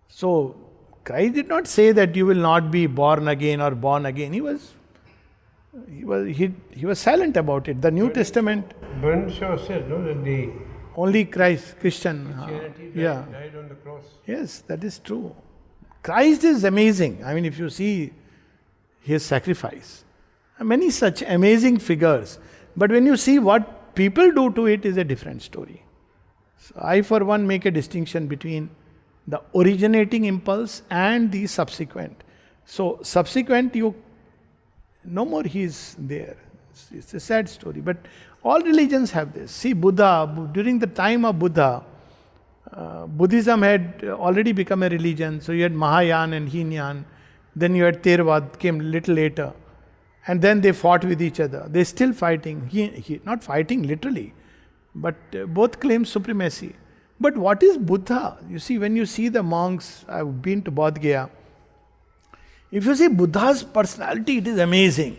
So Christ did not say that you will not be born again or born again. He was He was silent about it. The New Testament, Bernard Shaw said, no, that the only Christ, Christian. Christianity Yeah. died on the cross. Yes, that is true. Christ is amazing. I mean, if you see his sacrifice, many such amazing figures. But when you see what people do to it, is a different story. So I, for one, make a distinction between the originating impulse and the subsequent. So subsequent, no more he is there. It's a sad story. But all religions have this. See, Buddha, during the time of Buddha, Buddhism had already become a religion. So you had Mahayana and Hinayan. Then you had Theravada, came little later. And then they fought with each other. They're still fighting. Not fighting literally, but both claim supremacy. But what is Buddha? You see, when you see the monks, I've been to Bodh Gaya. If you see Buddha's personality, it is amazing.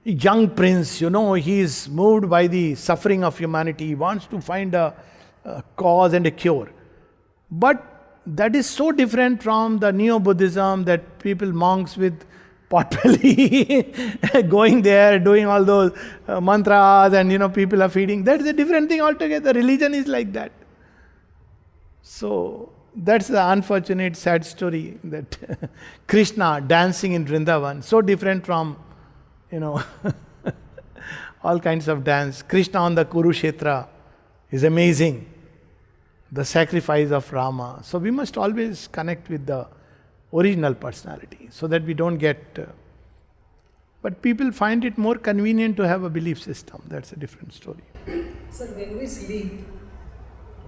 A young prince, he is moved by the suffering of humanity. He wants to find a cause and a cure. But that is so different from the Neo-Buddhism that monks with potbelly going there, doing all those mantras and people are feeding. That's a different thing altogether. Religion is like that. So that's the unfortunate sad story that Krishna dancing in Vrindavan, so different from all kinds of dance. Krishna on the Kurukshetra is amazing. The sacrifice of Rama. So we must always connect with the original personality so that we don't get. But people find it more convenient to have a belief system. That's a different story. Sir, when we sleep,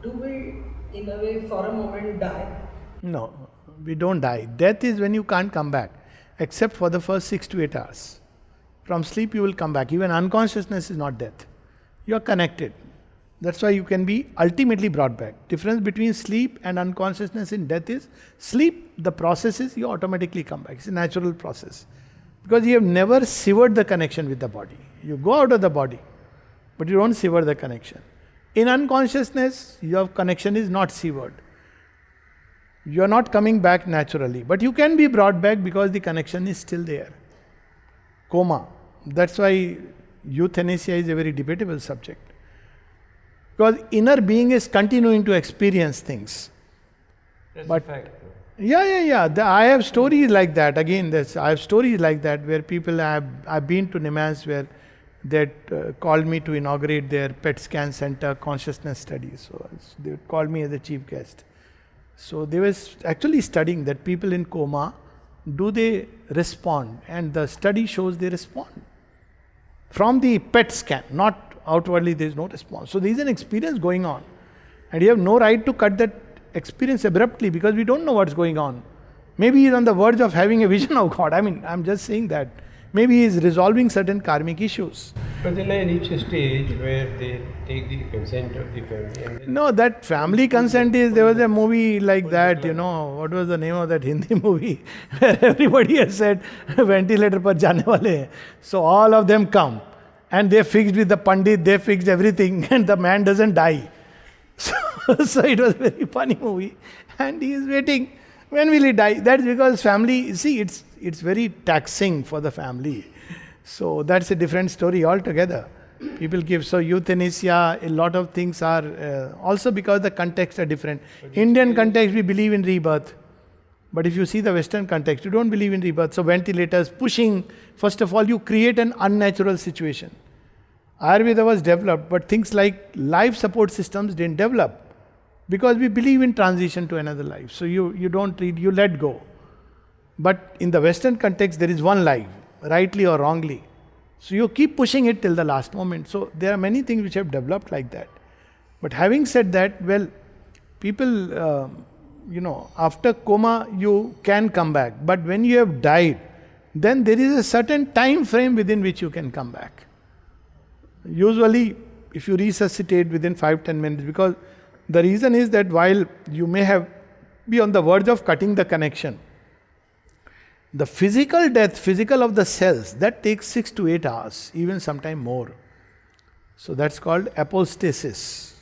do we, in a way, for a moment die? No, we don't die. Death is when you can't come back, except for the first 6 to 8 hours. From sleep you will come back. Even unconsciousness is not death. You are connected. That's why you can be ultimately brought back. Difference between sleep and unconsciousness in death is, sleep, the process is you automatically come back. It's a natural process. Because you have never severed the connection with the body. You go out of the body, but you don't sever the connection. In unconsciousness, your connection is not severed. You are not coming back naturally. But you can be brought back because the connection is still there. Coma. That's why euthanasia is a very debatable subject. Because inner being is continuing to experience things. That's But a fact. yeah. I have stories like that. Again, I have stories like that where people I've been to Nimas where they called me to inaugurate their PET scan center consciousness studies. So they called me as a chief guest. So they were actually studying that people in coma, do they respond? And the study shows they respond. From the PET scan, not outwardly, there is no response. So there is an experience going on. And you have no right to cut that experience abruptly because we don't know what's going on. Maybe he is on the verge of having a vision of God. I mean, I'm just saying that. Maybe he is resolving certain karmic issues. But then I reach a stage where they take the consent of the family. And then No, that family consent is, there was a movie like that, what was the name of that Hindi movie? Where everybody has said, ventilator par jaane wale hain. So all of them come. And they fixed with the Pandit, they fixed everything, and the man doesn't die. So it was a very funny movie. And he is waiting. When will he die? That's because family, see, it's very taxing for the family. So that's a different story altogether. People give, so euthanasia, a lot of things are, also because the contexts are different. Indian context, we believe in rebirth. But if you see the Western context, you don't believe in rebirth. So ventilators, pushing, first of all, you create an unnatural situation. Ayurveda was developed, but things like life support systems didn't develop. Because we believe in transition to another life. So you don't read, you let go. But in the Western context, there is one life, rightly or wrongly. So you keep pushing it till the last moment. So there are many things which have developed like that. But having said that, well, people, after coma, you can come back. But when you have died, then there is a certain time frame within which you can come back. Usually, if you resuscitate within 5-10 minutes, because the reason is that while you may be on the verge of cutting the connection, the physical death, physical of the cells, that takes 6 to 8 hours, even sometime more. So that's called apostasis.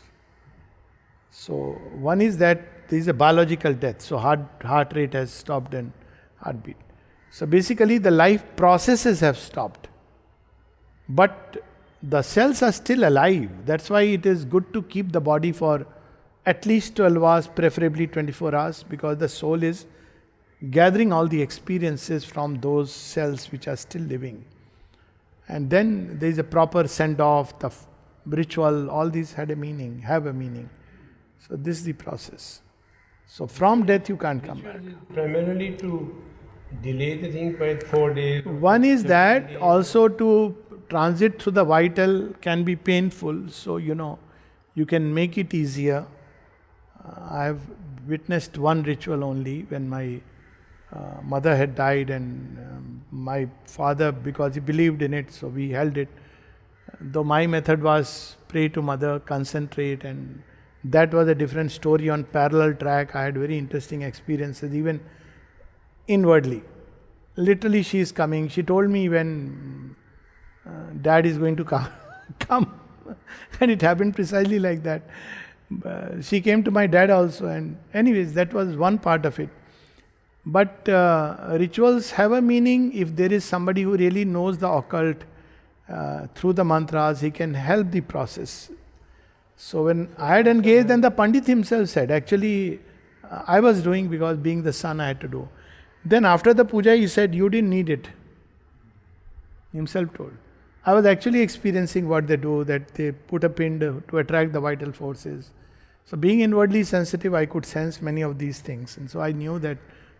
So one is that there is a biological death, so heart rate has stopped and heartbeat. So basically the life processes have stopped. But the cells are still alive. That's why it is good to keep the body for at least 12 hours, preferably 24 hours, because the soul is gathering all the experiences from those cells which are still living. And then there is a proper send-off, the ritual, all these have a meaning. So this is the process. So from death you can't come back. Primarily to delay the thing by 4 days. One is that also to transit through the vital can be painful, so you can make it easier. I have witnessed one ritual only when my mother had died, and my father, because he believed in it, so we held it. Though my method was pray to mother, concentrate, and that was a different story on parallel track. I had very interesting experiences, even inwardly. Literally, she is coming. She told me when dad is going to come. And it happened precisely like that. She came to my dad also, and anyways, that was one part of it. But rituals have a meaning. If there is somebody who really knows the occult through the mantras, he can help the process. So when I had engaged, then the Pandit himself said, actually, I was doing because being the son I had to do. Then after the puja, he said, you didn't need it. Himself told. I was actually experiencing what they do, that they put a pin to attract the vital forces. So being inwardly sensitive, I could sense many of these things. And so I knew that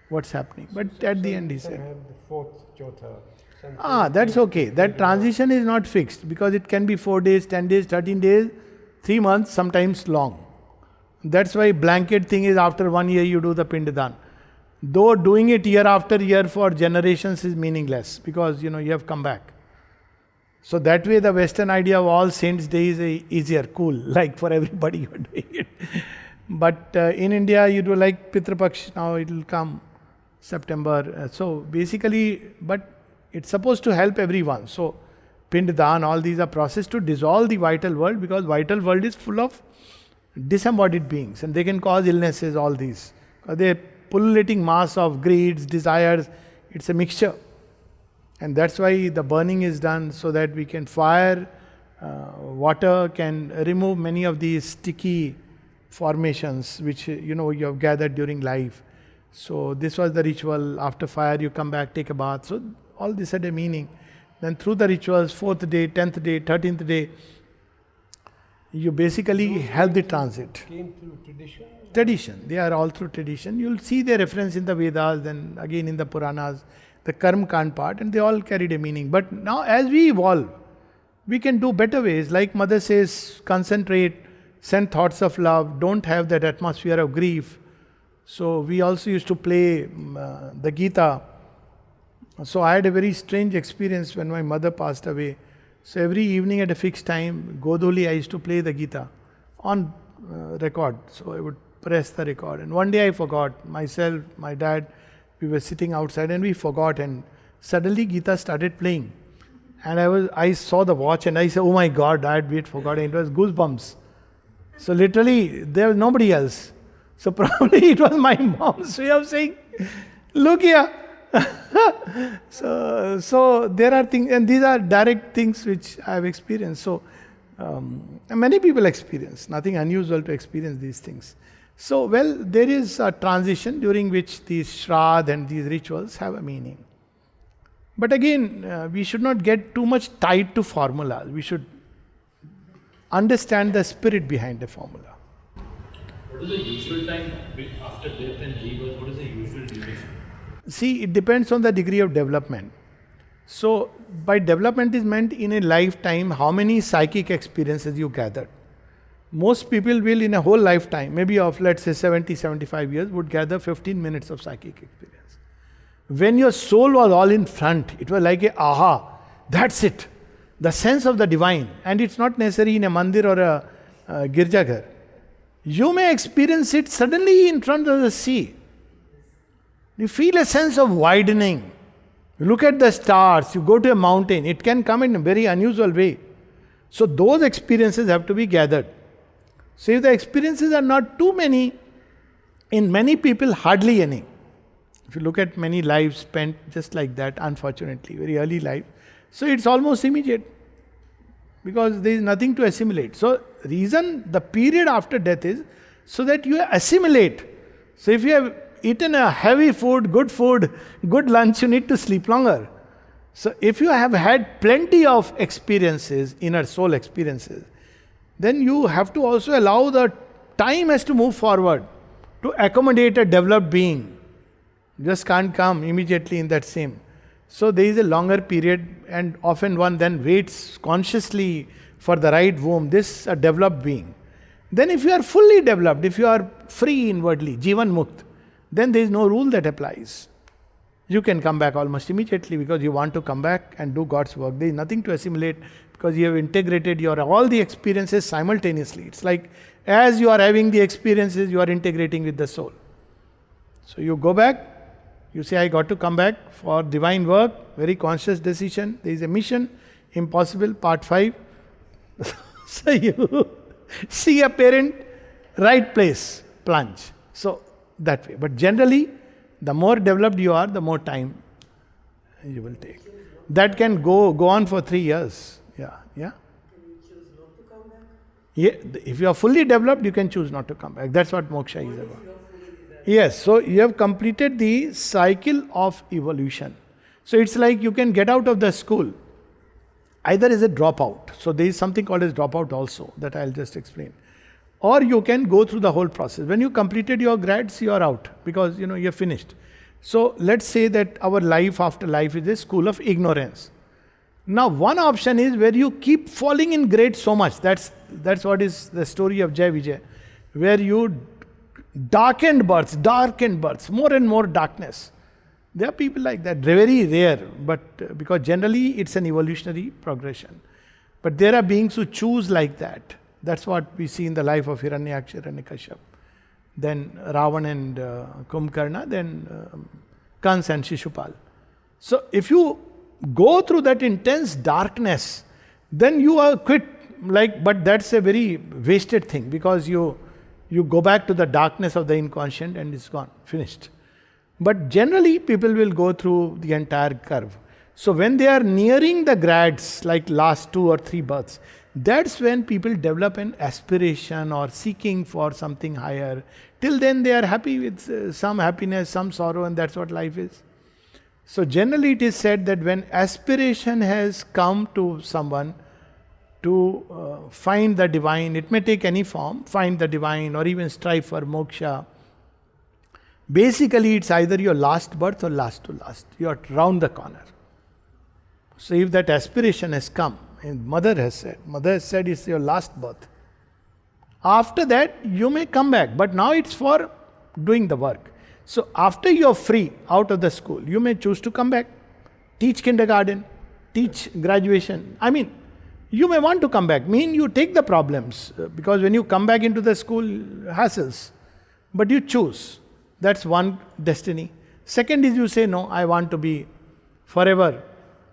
what's happening. But at the end, he said, have the fourth, chotha. that's okay. That transition is not fixed, because it can be 4 days, 10 days, 13 days, 3 months, sometimes long. That's why blanket thing is after 1 year you do the Pindadan. Though doing it year after year for generations is meaningless, because you have come back. So that way the Western idea of All Saints Day is easier, cool, like for everybody you are doing it. But in India you do like Pitrapaksh, now it will come September. So basically, but it's supposed to help everyone. So Pindadan, all these are processes to dissolve the vital world, because vital world is full of disembodied beings and they can cause illnesses, all these. They're pullulating mass of greeds, desires, it's a mixture. And that's why the burning is done, so that we can fire, water can remove many of these sticky formations which you have gathered during life. So this was the ritual. After fire you come back, take a bath. So all this had a meaning. Then through the rituals, 4th day, 10th day, 13th day, you basically help the transit. Came through tradition? Tradition. They are all through tradition. You'll see their reference in the Vedas, then again in the Puranas, the Karma Kand part, and they all carried a meaning. But now as we evolve, we can do better ways. Like Mother says, concentrate, send thoughts of love, don't have that atmosphere of grief. So we also used to play the Gita. So I had a very strange experience when my mother passed away. So every evening at a fixed time, Godoli, I used to play the Gita on record. So I would press the record. And one day I forgot. Myself, my dad, we were sitting outside and we forgot. And suddenly Gita started playing. And I saw the watch and I said, oh my God, I had forgotten. It was goosebumps. So literally, there was nobody else. So probably it was my mom's way of saying, look here. So there are things, and these are direct things which I have experienced. So many people experience, nothing unusual to experience these things. So there is a transition during which these Shraddh and these rituals have a meaning. But again, we should not get too much tied to formulas. We should understand the spirit behind the formula. What is the usual time after death and rebirth? What is the usual duration? See, it depends on the degree of development. So, by development is meant in a lifetime, how many psychic experiences you gathered. Most people will in a whole lifetime, maybe of let's say 70, 75 years, would gather 15 minutes of psychic experience. When your soul was all in front, it was like aha, that's it. The sense of the divine. And it's not necessary in a mandir or a girjaghar. You may experience it suddenly in front of the sea. You feel a sense of widening. You look at the stars, you go to a mountain, it can come in a very unusual way. So those experiences have to be gathered. So if the experiences are not too many, in many people hardly any. If you look at many lives spent just like that, unfortunately, very early life. So it's almost immediate. because there is nothing to assimilate. So, reason the period after death is so that you assimilate. So, if you have eaten a heavy food, good lunch, you need to sleep longer. So, if you have had plenty of experiences, inner soul experiences, then you have to also allow the time has to move forward to accommodate a developed being. Just can't come immediately in that same. So there is a longer period, and often one then waits consciously for the right womb, this a developed being. Then if you are fully developed, if you are free inwardly, Jivan Mukt, then there is no rule that applies. You can come back almost immediately because you want to come back and do God's work. There is nothing to assimilate because you have integrated your all the experiences simultaneously. It's like as you are having the experiences, you are integrating with the soul. So you go back, you say, I got to come back for divine work, very conscious decision. There is a mission, impossible, part 5. So you see a parent, right place, plunge. So that way. But generally, the more developed you are, the more time you will take. That can go on for 3 years. Yeah. Can you choose not to come back? Yeah, if you are fully developed, you can choose not to come back. That's what moksha is about. Yes, so you have completed the cycle of evolution. So it's like you can get out of the school, either as a dropout. So there is something called as dropout also, that I'll just explain. Or you can go through the whole process. When you completed your grads, you are out because you're finished. So let's say that our life after life is a school of ignorance. Now one option is where you keep falling in grades so much. That's what is the story of Jai Vijay, where you darkened births, more and more darkness. There are people like that, very rare, but because generally it's an evolutionary progression. But there are beings who choose like that. That's what we see in the life of Hiranyaksha, Hiranyakashyap. Then Ravan and Kumbhakarna, then Kans and Shishupal. So if you go through that intense darkness, then you are quit. But that's a very wasted thing because you go back to the darkness of the inconscient and it's gone, finished. But generally people will go through the entire curve. So when they are nearing the grads, like last 2 or 3 births, that's when people develop an aspiration or seeking for something higher. Till then they are happy with some happiness, some sorrow, and that's what life is. So generally it is said that when aspiration has come to someone to find the divine, it may take any form, find the divine or even strive for moksha. Basically it's either your last birth or last to last. You are round the corner. So if that aspiration has come, and mother has said it's your last birth. After that you may come back, but now it's for doing the work. So after you are free out of the school, you may choose to come back, teach kindergarten, teach graduation. You may want to come back, you take the problems, because when you come back into the school, hassles. But you choose. That's one destiny. Second is you say, no, I want to be forever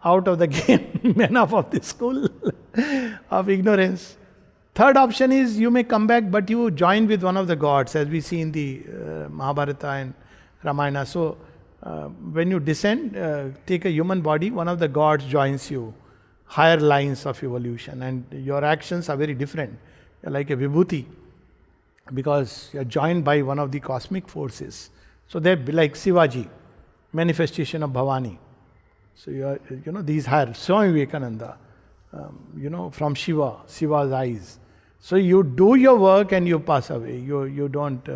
out of the game, enough of this school of ignorance. Third option is you may come back, but you join with one of the gods, as we see in the Mahabharata and Ramayana. So when you descend, take a human body, one of the gods joins you. Higher lines of evolution, and your actions are very different. You're like a vibhuti because you're joined by one of the cosmic forces. So they're like Shivaji, manifestation of Bhavani. So you are, these higher, Swami Vivekananda, from Shiva's eyes. So you do your work and you pass away. You don't,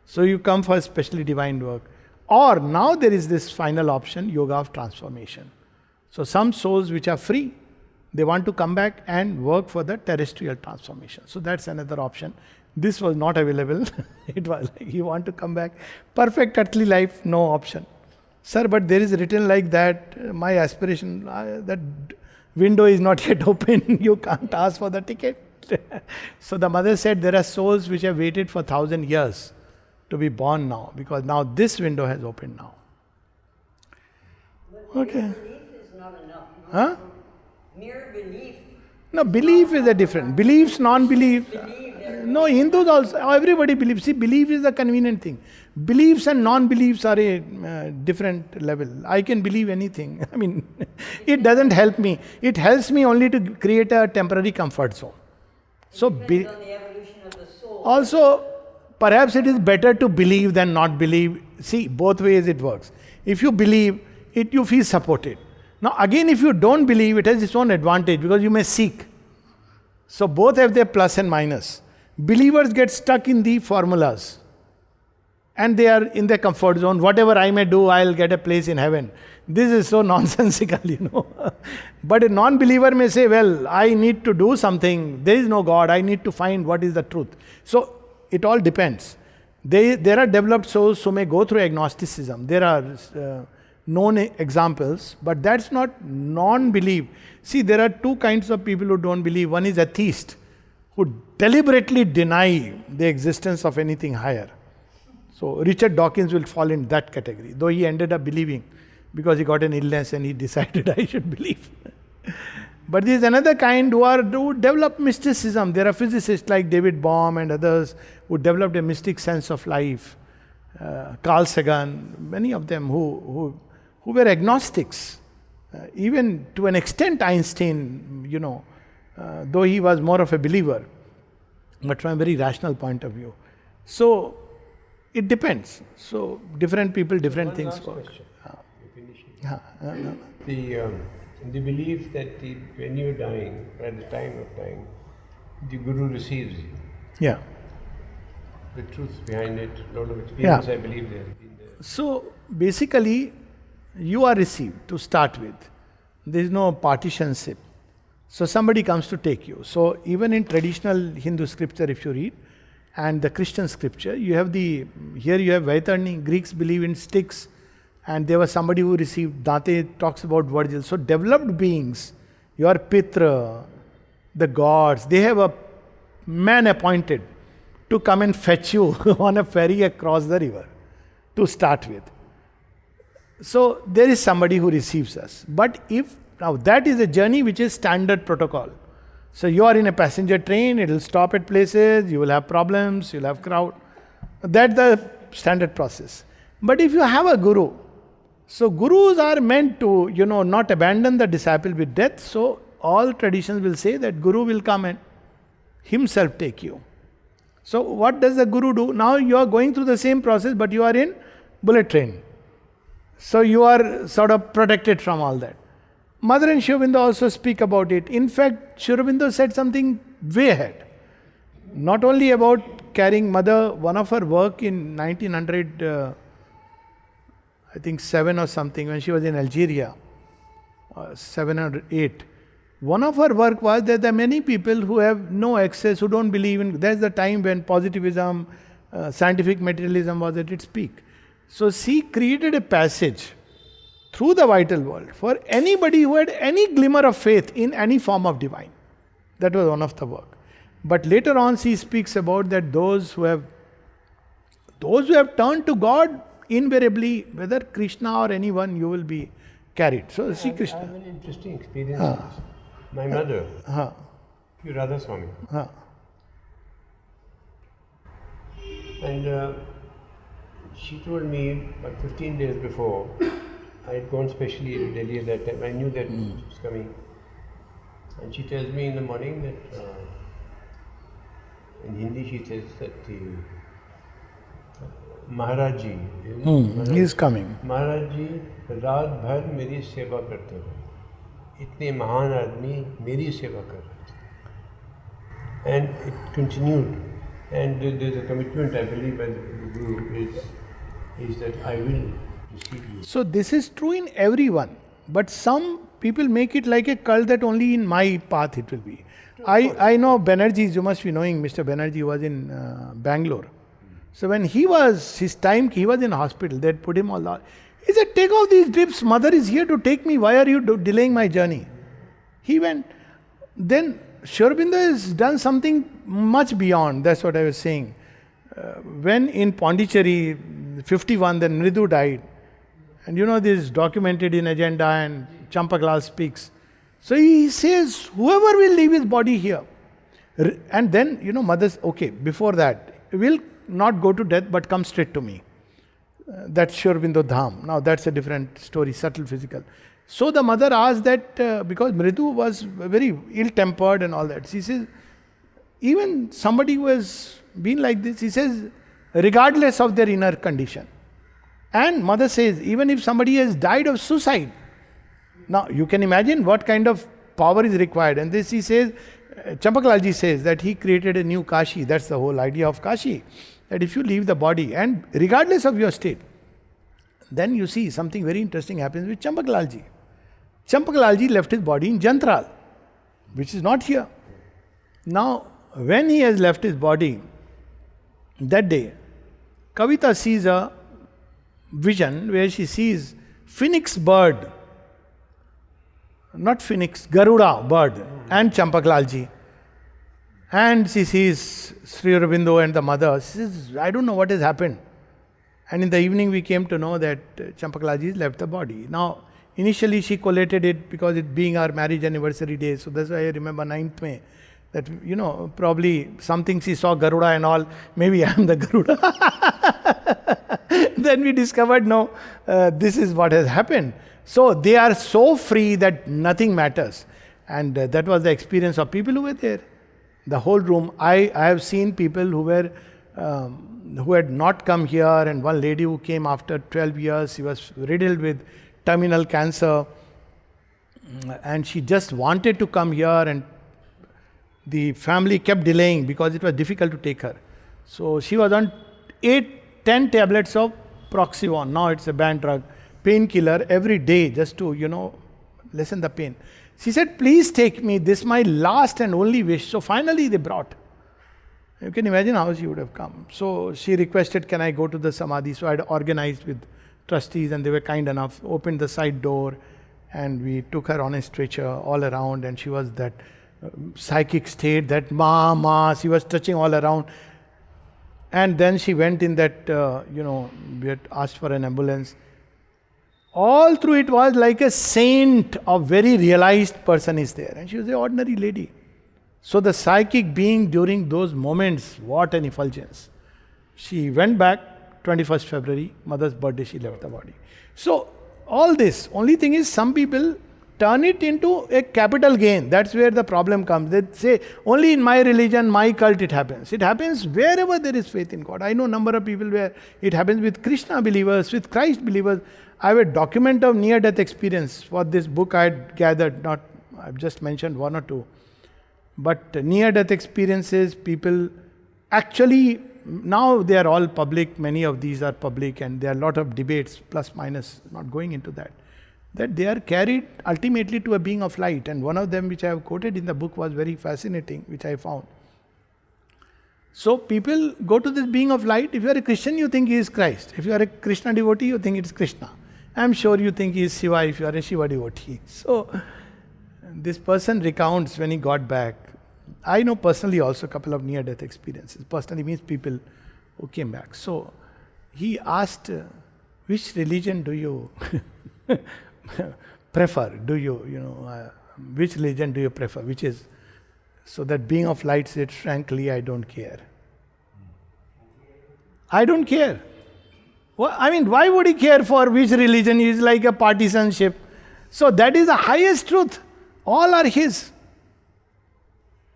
So you come for specially divine work. Or now there is this final option, yoga of transformation. So some souls which are free, they want to come back and work for the terrestrial transformation. So that's another option. This was not available. It was like you want to come back. Perfect earthly life, no option. Sir, but there is written like that, my aspiration, that window is not yet open. You can't ask for the ticket. So the mother said there are souls which have waited for 1,000 years to be born now, because now this window has opened now. Okay. Not enough. Huh? Mere belief. No, belief is a different. Beliefs, non-belief. Believe there No, Hindus also, everybody believes. See, belief is a convenient thing. Beliefs and non-beliefs are a different level. I can believe anything. I mean, it doesn't help me. It helps me only to create a temporary comfort zone. So, Depends on the evolution of the soul. also, perhaps it is better to believe than not believe. See, both ways it works. If you believe, it you feel supported. Now, again, if you don't believe, it has its own advantage because you may seek. So, both have their plus and minus. Believers get stuck in the formulas and they are in their comfort zone. Whatever I may do, I'll get a place in heaven. This is so nonsensical. But a non-believer may say, well, I need to do something. There is no God. I need to find what is the truth. So, it all depends. There are developed souls who may go through agnosticism. There are known examples, but that's not non-belief. See, there are two kinds of people who don't believe. One is atheist, who deliberately deny the existence of anything higher. So Richard Dawkins will fall in that category, though he ended up believing because he got an illness and he decided I should believe. But there is another kind who develop mysticism. There are physicists like David Bohm and others who developed a mystic sense of life. Carl Sagan, many of them who were agnostics. Even to an extent Einstein, though he was more of a believer, but from a very rational point of view. So, it depends. So, different people, different One things last work. question. The belief that when you're dying, at the time of dying, the Guru receives you. Yeah. The truth behind it, a lot of experience, I believe there has been there. So, basically, you are received to start with. There is no partitionship. So, somebody comes to take you. So, even in traditional Hindu scripture, if you read, and the Christian scripture, you have here you have Vaitani, Greeks believe in sticks, and there was somebody who received, Dante talks about Virgil. So developed beings, your Pitra, the gods, they have a man appointed to come and fetch you on a ferry across the river to start with. So there is somebody who receives us. But now that is a journey which is standard protocol. So you are in a passenger train, it will stop at places, you will have problems, you will have crowd. That's the standard process. But if you have a guru, so gurus are meant to, not abandon the disciple with death. So all traditions will say that guru will come and himself take you. So what does the guru do? Now you are going through the same process, but you are in bullet train. So you are sort of protected from all that. Mother and Sri Aurobindo also speak about it. In fact, Sri Aurobindo said something way ahead. Not only about carrying mother, one of her work in 1900, I think 7 or something, when she was in Algeria, 7 or 8. One of her work was that there are many people who have no access, who don't believe in, there's the time when positivism, scientific materialism was at its peak. So she created a passage through the vital world for anybody who had any glimmer of faith in any form of divine. That was one of the work. But later on she speaks about that those who have turned to God, invariably, whether Krishna or anyone, you will be carried. So see Krishna. I have an interesting experience with this. My mother, Radha Swami. And she told me about 15 days before, I had gone specially to Delhi at that time. I knew that she was coming. And she tells me in the morning that, in Hindi she says that Maharaj Ji, He is coming. Maharaj Ji रात भर मेरी सेवा करते रहे, इतने महान आदमी मेरी सेवा कर रहे थे. And it continued. And there's a commitment, I believe, by the Guru is that I will receive you. So this is true in everyone. But some people make it like a cult that only in my path it will be. I know Banerjee, you must be knowing Mr. Banerjee was in Bangalore. So when he was in hospital, they had put him all out. He said, take off these drips, mother is here to take me, why are you delaying my journey? He went. Then Sri Aurobindo has done something much beyond, that's what I was saying. When in Pondicherry, 51, then Mridu died. And this is documented in agenda and Champaglal speaks. So he says, whoever will leave his body here, And then, mothers, okay, before that, will not go to death but come straight to me. That's Shri Aurobindo Dham. Now that's a different story, subtle physical. So the mother asked that, because Mridu was very ill-tempered and all that. She says, even somebody who has been like this, he says, regardless of their inner condition. And mother says, even if somebody has died of suicide, now you can imagine what kind of power is required. And this he says, Champakalji says that he created a new Kashi. That's the whole idea of Kashi. That if you leave the body, and regardless of your state, then you see something very interesting happens with Champakalji. Champakalji left his body in Jantral, which is not here. Now, when he has left his body, that day, Kavita sees a vision where she sees phoenix bird, not phoenix, Garuda bird, and Champakalji. And she sees Sri Aurobindo and the mother. She says, I don't know what has happened. And in the evening we came to know that Champakalji left the body. Now, initially she collated it because it being our marriage anniversary day. So that's why I remember 9th May. That, probably something she saw Garuda and all. Maybe I am the Garuda. Then we discovered, no, this is what has happened. So they are so free that nothing matters. And that was the experience of people who were there. The whole room. I have seen people who were who had not come here, and one lady who came after 12 years, she was riddled with terminal cancer, and she just wanted to come here, and the family kept delaying because it was difficult to take her. So she was on 10 tablets of Proxivon. Now it's a banned drug, painkiller every day just to, lessen the pain. She said, please take me, this is my last and only wish. So finally they brought. You can imagine how she would have come. So she requested, can I go to the Samadhi? So I had organized with trustees, and they were kind enough, opened the side door, and we took her on a stretcher all around, and she was that psychic state, that ma, she was touching all around. And then she went in that, we had asked for an ambulance. All through it was like a saint, a very realized person is there. And she was an ordinary lady. So the psychic being during those moments, what an effulgence. She went back, 21st February, mother's birthday, she left the body. So all this, only thing is some people turn it into a capital gain. That's where the problem comes. They say, only in my religion, my cult it happens. It happens wherever there is faith in God. I know a number of people where it happens with Krishna believers, with Christ believers. I have a document of near-death experience. For this book I had gathered, I've just mentioned one or two. But near-death experiences, people actually, now they are all public, many of these are public, and there are a lot of debates, plus minus, not going into that. That they are carried ultimately to a being of light. And one of them which I have quoted in the book was very fascinating, which I found. So people go to this being of light. If you are a Christian, you think he is Christ. If you are a Krishna devotee, you think it is Krishna. I am sure you think he is Shiva if you are a Shiva devotee. So this person recounts when he got back. I know personally also a couple of near-death experiences. Personally means people who came back. So he asked, which religion do you prefer? Which religion do you prefer? Which is? So that being of light said, frankly, I don't care. I don't care. Well, why would he care for which religion? He is like a partisanship. So that is the highest truth. All are his.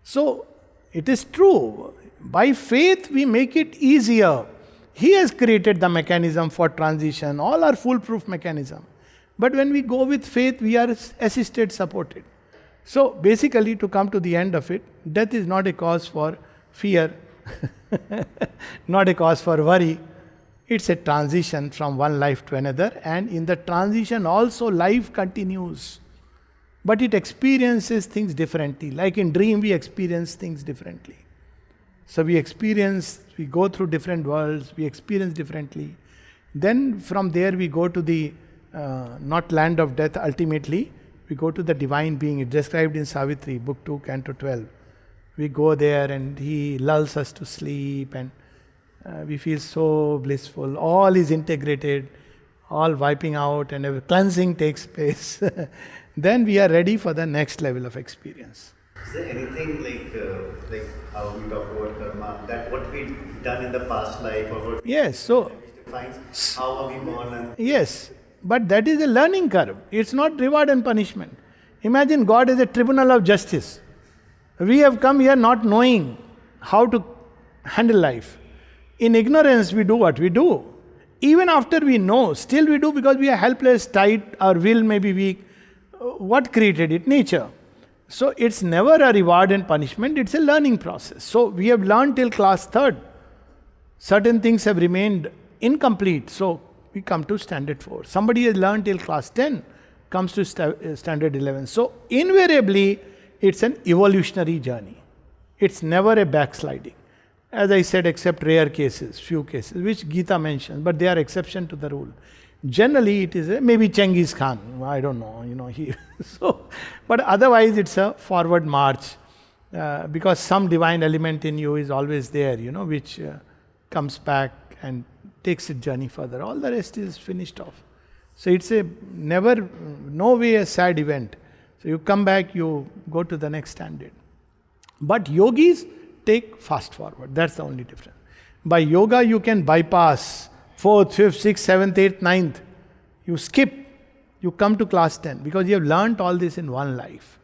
So it is true. By faith we make it easier. He has created the mechanism for transition. All are foolproof mechanism. But when we go with faith, we are assisted, supported. So basically, to come to the end of it, death is not a cause for fear, not a cause for worry. It's a transition from one life to another, and in the transition also life continues. But it experiences things differently. Like in dream, we experience things differently. So we go through different worlds, we experience differently. Then from there we go to the not land of death ultimately. We go to the divine being. It's described in Savitri, book 2, canto 12. We go there and he lulls us to sleep, and we feel so blissful. All is integrated, all wiping out, and cleansing takes place. Then we are ready for the next level of experience. Is there anything like how we talk about karma, that what we done in the past life or what Yes, so, which defines how are we born and yes, but that is a learning curve. It's not reward and punishment. Imagine God is a tribunal of justice. We have come here not knowing how to handle life. In ignorance, we do what we do. Even after we know, still we do because we are helpless, tight, our will may be weak. What created it? Nature. So it's never a reward and punishment, it's a learning process. So we have learned till class 3rd. Certain things have remained incomplete, so we come to standard 4. Somebody has learned till class 10, comes to standard 11. So invariably, it's an evolutionary journey. It's never a backsliding. As I said, except rare cases, few cases, which Gita mentions, but they are exception to the rule. Generally, it is maybe Genghis Khan, I don't know, he. So, but otherwise, it's a forward march because some divine element in you is always there, which comes back and takes its journey further. All the rest is finished off. So it's no way a sad event. So you come back, you go to the next standard. But yogis take fast forward. That's the only difference. By yoga, you can bypass 4th, 5th, 6th, 7th, 8th, 9th. You skip. You come to class 10 because you have learnt all this in one life.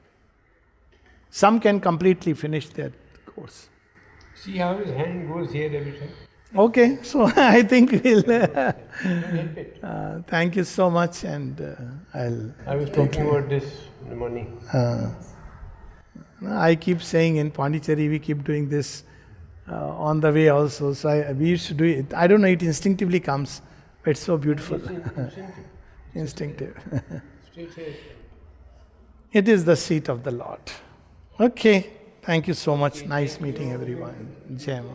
Some can completely finish their course. See how his hand goes here every time? Okay, so I think we'll. Don't help it. Thank you so much, and I was talking about this in the morning. I keep saying in Pondicherry we keep doing this on the way also. So we used to do it. I don't know, it instinctively comes. But it's so beautiful. Instinctive. Straight here. It is the seat of the Lord. Okay. Thank you so much. Nice meeting everyone. Jai Ma.